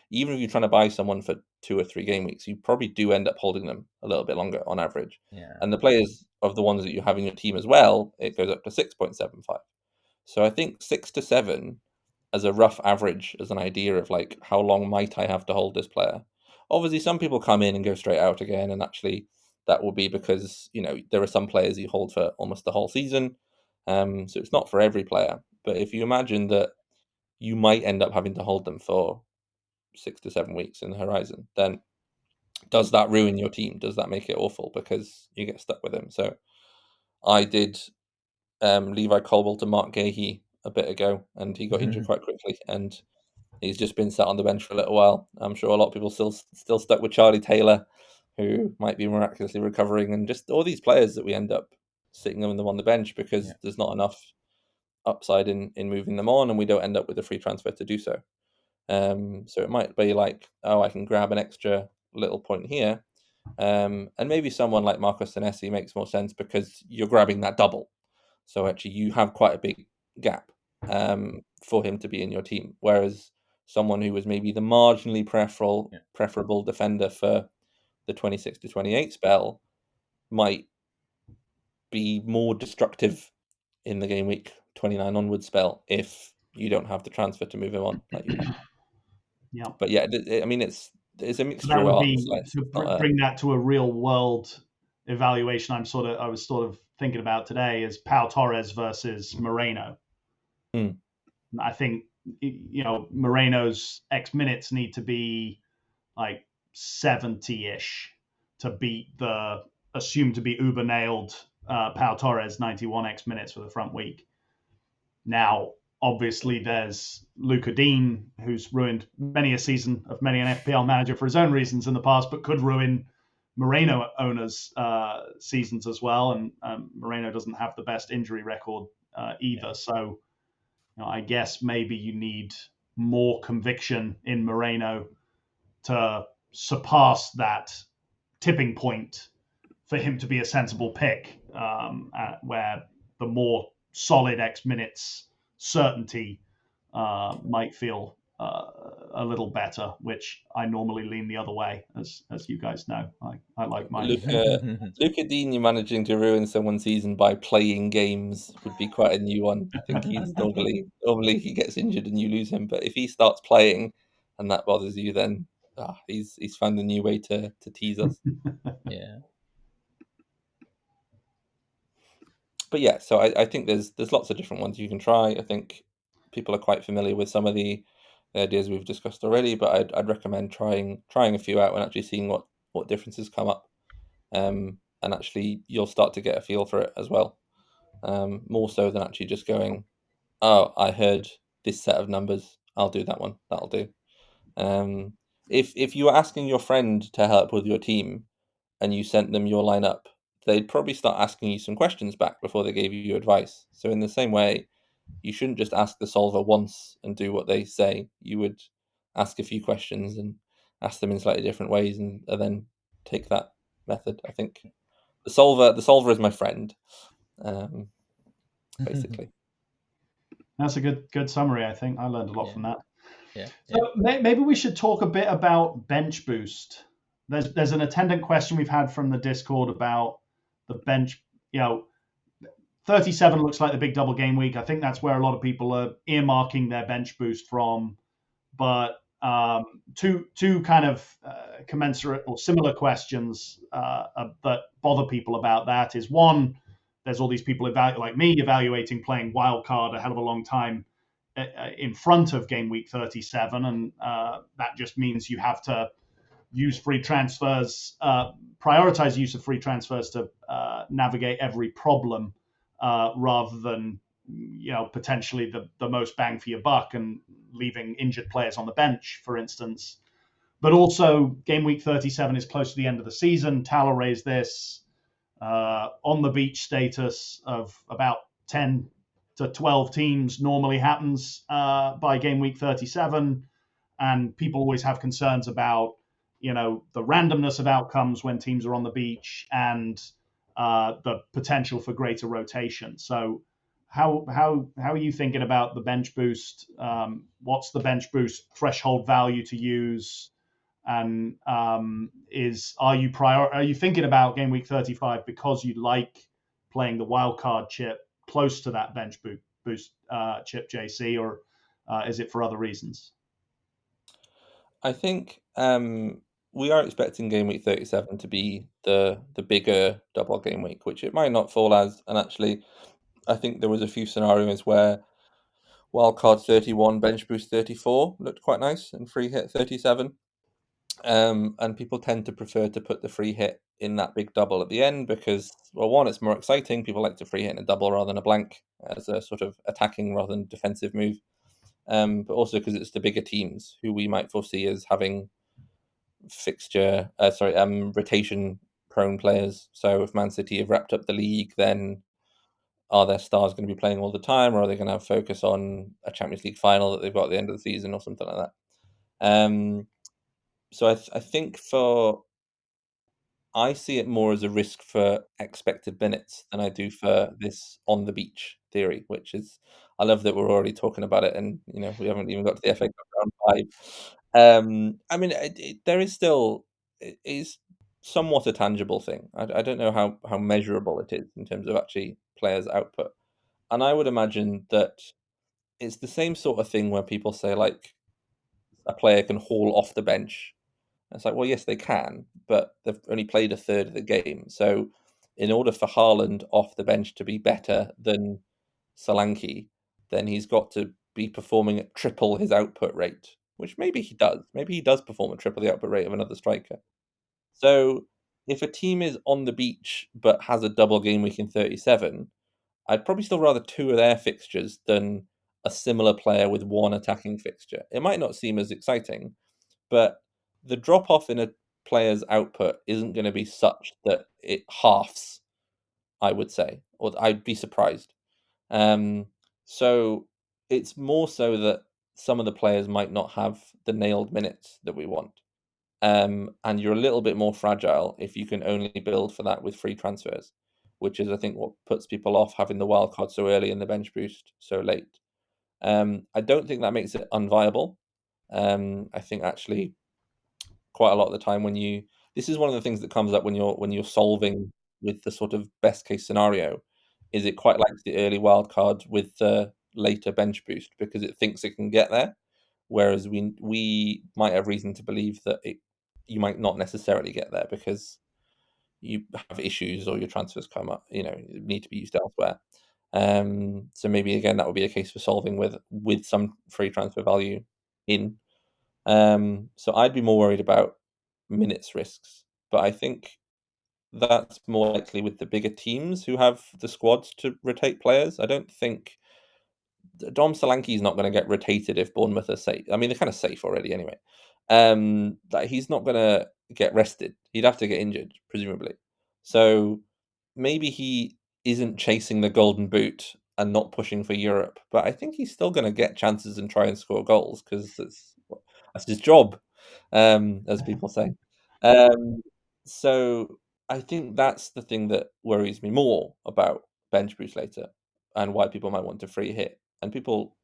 even if you're trying to buy someone for 2 or 3 game weeks, you probably do end up holding them a little bit longer on average. Yeah. And the players of the ones that you have in your team as well, it goes up to 6.75. So I think 6 to 7 as a rough average, as an idea of like how long might I have to hold this player. Obviously, some people come in and go straight out again, and actually that will be because there are some players you hold for almost the whole season. So it's not for every player. But if you imagine that you might end up having to hold them for 6 to 7 weeks in the horizon, then does that ruin your team? Does that make it awful because you get stuck with him? So I did Levi Colwill to Mark Gahey a bit ago, and he got injured quite quickly, and he's just been sat on the bench for a little while. I'm sure a lot of people still stuck with Charlie Taylor, who might be miraculously recovering, and just all these players that we end up sitting them on the bench because there's not enough upside in moving them on, and we don't end up with a free transfer to do so. So it might be like, oh, I can grab an extra little point here, and maybe someone like Marco Senesi makes more sense because you're grabbing that double. So actually, you have quite a big gap for him to be in your team. Whereas someone who was maybe the marginally preferable defender for the 26 to 28 spell might be more destructive in the game week 29 onward spell if you don't have the transfer to move him on like you do. Yeah. But yeah, I mean, it's a mixture That of would arts. be to bring that to a real world evaluation. I was sort of thinking about today is Pau Torres versus Moreno. I think Moreno's X minutes need to be like 70-ish to beat the assumed to be uber nailed Pau Torres 91 X minutes for the front week. Now, obviously, there's Luca Dean, who's ruined many a season of many an FPL manager for his own reasons in the past, but could ruin Moreno owners' seasons as well. And Moreno doesn't have the best injury record either. Yeah. So I guess maybe you need more conviction in Moreno to surpass that tipping point for him to be a sensible pick, where the more solid X minutes certainty might feel a little better, which I normally lean the other way, as you guys know. I like mine. Luca Dean managing to ruin someone's season by playing games would be quite a new one. I think he's normally he gets injured and you lose him, but if he starts playing and that bothers you, then he's found a new way to tease us. Yeah. But yeah, so I think there's lots of different ones you can try. I think people are quite familiar with some of the ideas we've discussed already, but I'd recommend trying a few out and actually seeing what differences come up. And actually you'll start to get a feel for it as well. More so than actually just going, oh, I heard this set of numbers, I'll do that one, that'll do. If you were asking your friend to help with your team and you sent them your lineup, they'd probably start asking you some questions back before they gave you advice. So in the same way, you shouldn't just ask the solver once and do what they say. You would ask a few questions and ask them in slightly different ways, and then take that method. I think the solver is my friend, basically. That's a good summary. I think I learned a lot from that. Yeah. So maybe we should talk a bit about bench boost. There's an attendant question we've had from the Discord about the bench. 37 looks like the big double game week. I think that's where a lot of people are earmarking their bench boost from. But two kind of commensurate or similar questions that bother people about that is one, there's all these people like me evaluating playing wildcard a hell of a long time in front of game week 37, and that just means you have to use free transfers, prioritize use of free transfers to navigate every problem rather than potentially the most bang for your buck and leaving injured players on the bench, for instance. But also, game week 37 is close to the end of the season. Tala raised this on the beach status of about 10 to 12 teams normally happens by game week 37. And people always have concerns about, the randomness of outcomes when teams are on the beach and the potential for greater rotation. So how are you thinking about the bench boost? What's the bench boost threshold value to use? And are you thinking about game week 35 because you like playing the wild card chip close to that bench boost chip, JC, or is it for other reasons? I think we are expecting game week 37 to be the bigger double game week, which it might not fall as. And actually, I think there was a few scenarios where wildcard 31, bench boost 34 looked quite nice, and free hit 37. And people tend to prefer to put the free hit in that big double at the end because, well, one, it's more exciting. People like to free hit in a double rather than a blank as a sort of attacking rather than defensive move. But also because it's the bigger teams who we might foresee as having rotation prone players. So if Man City have wrapped up the league, then are their stars going to be playing all the time, or are they going to have focus on a Champions League final that they've got at the end of the season or something like that? So I think I see it more as a risk for expected minutes than I do for this on the beach theory, which is, I love that we're already talking about it, and we haven't even got to the FA Cup round 5. I mean, there is still, it is somewhat a tangible thing. I don't know how measurable it is in terms of actually players' output, and I would imagine that it's the same sort of thing where people say like a player can haul off the bench. It's like, well, yes, they can, but they've only played a third of the game. So, in order for Haaland off the bench to be better than Solanke, then he's got to be performing at triple his output rate, which maybe he does. Maybe he does perform at triple the output rate of another striker. So, if a team is on the beach but has a double game week in 37, I'd probably still rather two of their fixtures than a similar player with one attacking fixture. It might not seem as exciting, but the drop off in a player's output isn't going to be such that it halves, I would say, or I'd be surprised. So it's more so that some of the players might not have the nailed minutes that we want. And you're a little bit more fragile if you can only build for that with free transfers, which is, I think, what puts people off having the wild card so early and the bench boost so late. I don't think that makes it unviable. I think actually quite a lot of the time this is one of the things that comes up when you're solving with the sort of best case scenario, is it quite likes the early wild card with the later bench boost because it thinks it can get there, whereas we might have reason to believe that you might not necessarily get there because you have issues or your transfers come up, need to be used elsewhere. So maybe again that would be a case for solving with some free transfer value in. So I'd be more worried about minutes risks, but I think that's more likely with the bigger teams who have the squads to rotate players. I don't think Dom Solanke is not going to get rotated if Bournemouth are safe. I mean, they're kind of safe already anyway. He's not going to get rested. He'd have to get injured, presumably. So maybe he isn't chasing the golden boot and not pushing for Europe, but I think he's still going to get chances and try and score goals because that's his job, as people say. So I think that's the thing that worries me more about bench boost later and why people might want to free hit. And people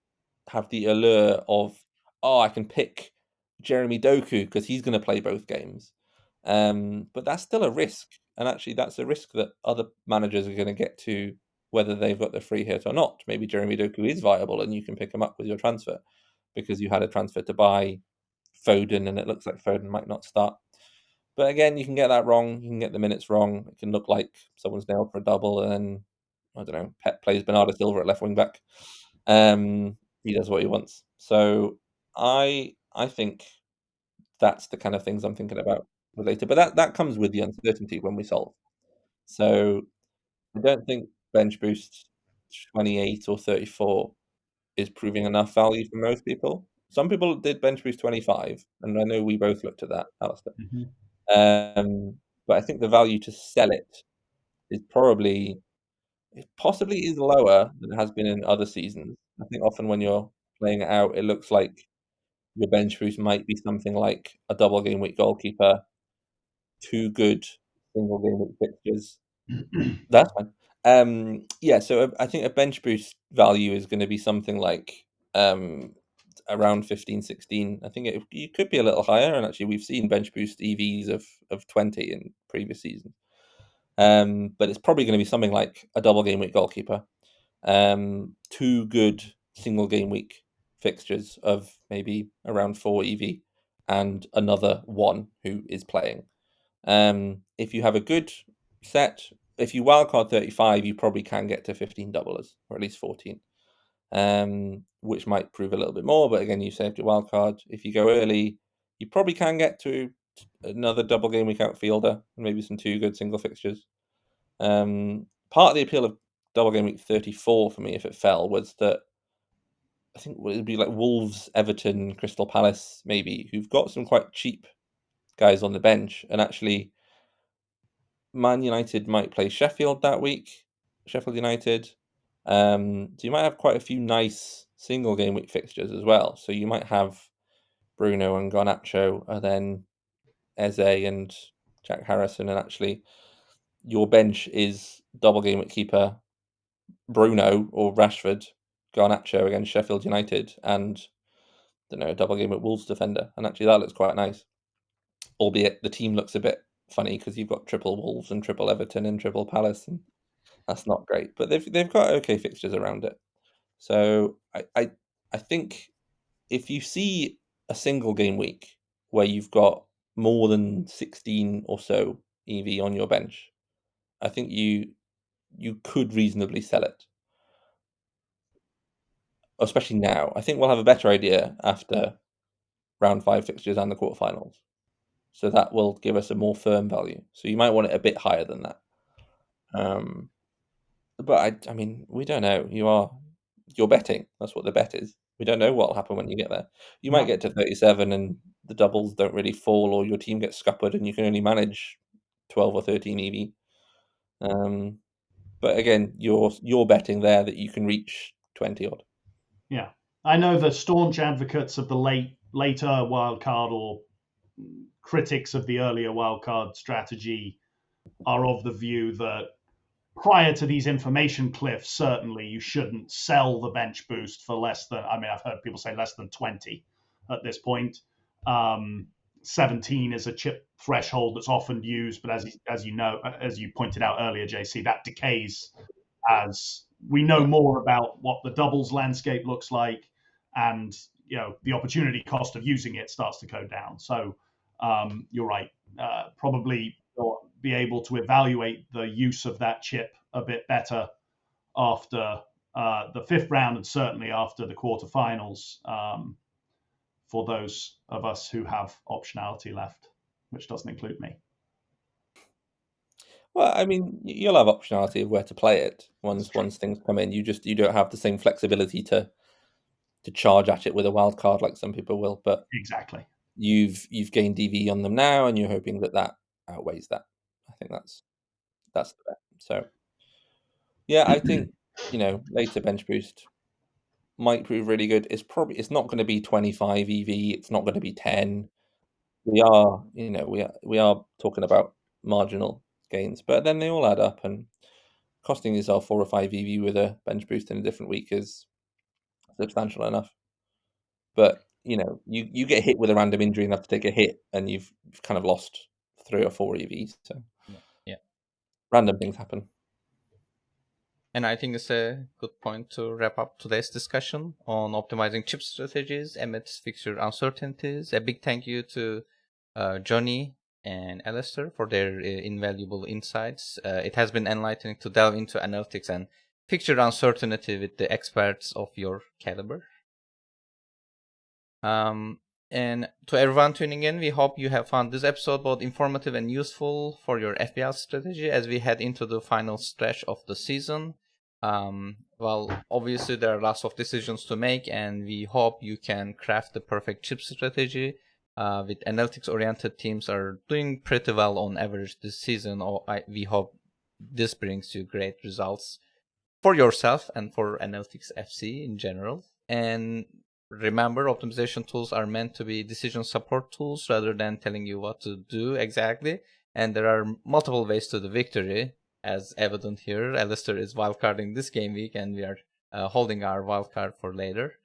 have the allure of, oh, I can pick Jeremy Doku because he's going to play both games. But that's still a risk. And actually, that's a risk that other managers are going to get to, whether they've got the free hit or not. Maybe Jeremy Doku is viable and you can pick him up with your transfer because you had a transfer to buy Foden, and it looks like Foden might not start. But again, you can get that wrong. You can get the minutes wrong. It can look like someone's nailed for a double, and then I don't know. Pep plays Bernardo Silva at left wing back. He does what he wants. So I think that's the kind of things I'm thinking about later. But that comes with the uncertainty when we solve. So I don't think bench boost 28 or 34 is proving enough value for most people. Some people did bench boost 25, and I know we both looked at that, Alastair. But I think the value to sell it is probably, it possibly is lower than it has been in other seasons. I think often when you're playing it out, it looks like your bench boost might be something like a double game week goalkeeper, 2 good single game week fixtures. That's fine. Yeah, so I think a bench boost value is going to be something like around 15, 16. I think it could be a little higher, and actually we've seen bench boost EVs of 20 in previous seasons. But it's probably going to be something like a double game week goalkeeper, 2 good single game week fixtures of maybe around 4 EV, and another one who is playing. If you have a good set, if you wildcard 35, you probably can get to 15 doublers, or at least 14, which might prove a little bit more. But again, you saved your wildcard. If you go early, you probably can get to another double game week outfielder, and maybe some 2 good single fixtures. Part of the appeal of double game week 34 for me, if it fell, was that I think it would be like Wolves, Everton, Crystal Palace, maybe, who've got some quite cheap guys on the bench, and actually Man United might play Sheffield that week, Sheffield United. So you might have quite a few nice single game week fixtures as well. So you might have Bruno and Garnacho, and then Eze and Jack Harrison, and actually your bench is double game week keeper Bruno or Rashford, Garnacho against Sheffield United, and I don't know, a double game at Wolves defender. And actually that looks quite nice. Albeit the team looks a bit funny because you've got triple Wolves and triple Everton and triple Palace, and that's not great. But they've got okay fixtures around it. So I think if you see a single game week where you've got more than 16 or so EV on your bench, I think you could reasonably sell it. Especially now. I think we'll have a better idea after round 5 fixtures and the quarterfinals. So that will give us a more firm value. So you might want it a bit higher than that. But I mean, we don't know. You're betting. That's what the bet is. We don't know what will happen when you get there. You might get to 37 and the doubles don't really fall, or your team gets scuppered and you can only manage 12 or 13 EV. But again, you're betting there that you can reach 20 odd. Yeah, I know the staunch advocates of the later wildcard, or critics of the earlier wildcard strategy, are of the view that prior to these information cliffs, certainly you shouldn't sell the bench boost for less than, I mean, I've heard people say less than 20 at this point. 17 is a chip threshold that's often used, but as you know, as you pointed out earlier, JC, that decays as we know more about what the doubles landscape looks like, and the opportunity cost of using it starts to go down. So you're right. Probably you'll be able to evaluate the use of that chip a bit better after the 5th round, and certainly after the quarterfinals, for those of us who have optionality left, which doesn't include me. Well, I mean, you'll have optionality of where to play it once things come in. You don't have the same flexibility to charge at it with a wild card like some people will. But exactly, you've gained DV on them now, and you're hoping that outweighs that. I think that's the bet. So yeah, I think later bench boost might prove really good. It's not going to be 25 EV. It's not going to be 10. We are talking about marginal gains, but then they all add up, and costing yourself 4 or 5 EV with a bench boost in a different week is substantial enough. But you get hit with a random injury and have to take a hit, and you've kind of lost 3 or 4 EVs. So yeah, random things happen. And I think it's a good point to wrap up today's discussion on optimizing chip strategies amidst fixture uncertainties. A big thank you to Jonny and Alastair for their invaluable insights. It has been enlightening to delve into analytics and fixture uncertainty with the experts of your caliber. And to everyone tuning in, we hope you have found this episode both informative and useful for your FPL strategy as we head into the final stretch of the season. Well, obviously there are lots of decisions to make, and we hope you can craft the perfect chip strategy. With analytics-oriented teams are doing pretty well on average this season. We hope this brings you great results for yourself and for Analytics FC in general. And remember, optimization tools are meant to be decision support tools rather than telling you what to do exactly. And there are multiple ways to the victory, as evident here. Alastair is wildcarding this game week, and we are holding our wildcard for later.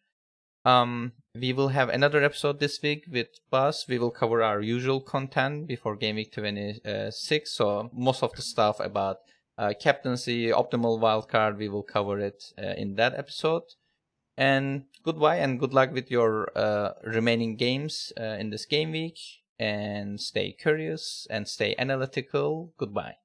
We will have another episode this week with Buzz. We will cover our usual content before game week 26. So most of the stuff about captaincy, optimal wildcard, we will cover it in that episode. And goodbye and good luck with your remaining games in this game week. And stay curious and stay analytical. Goodbye.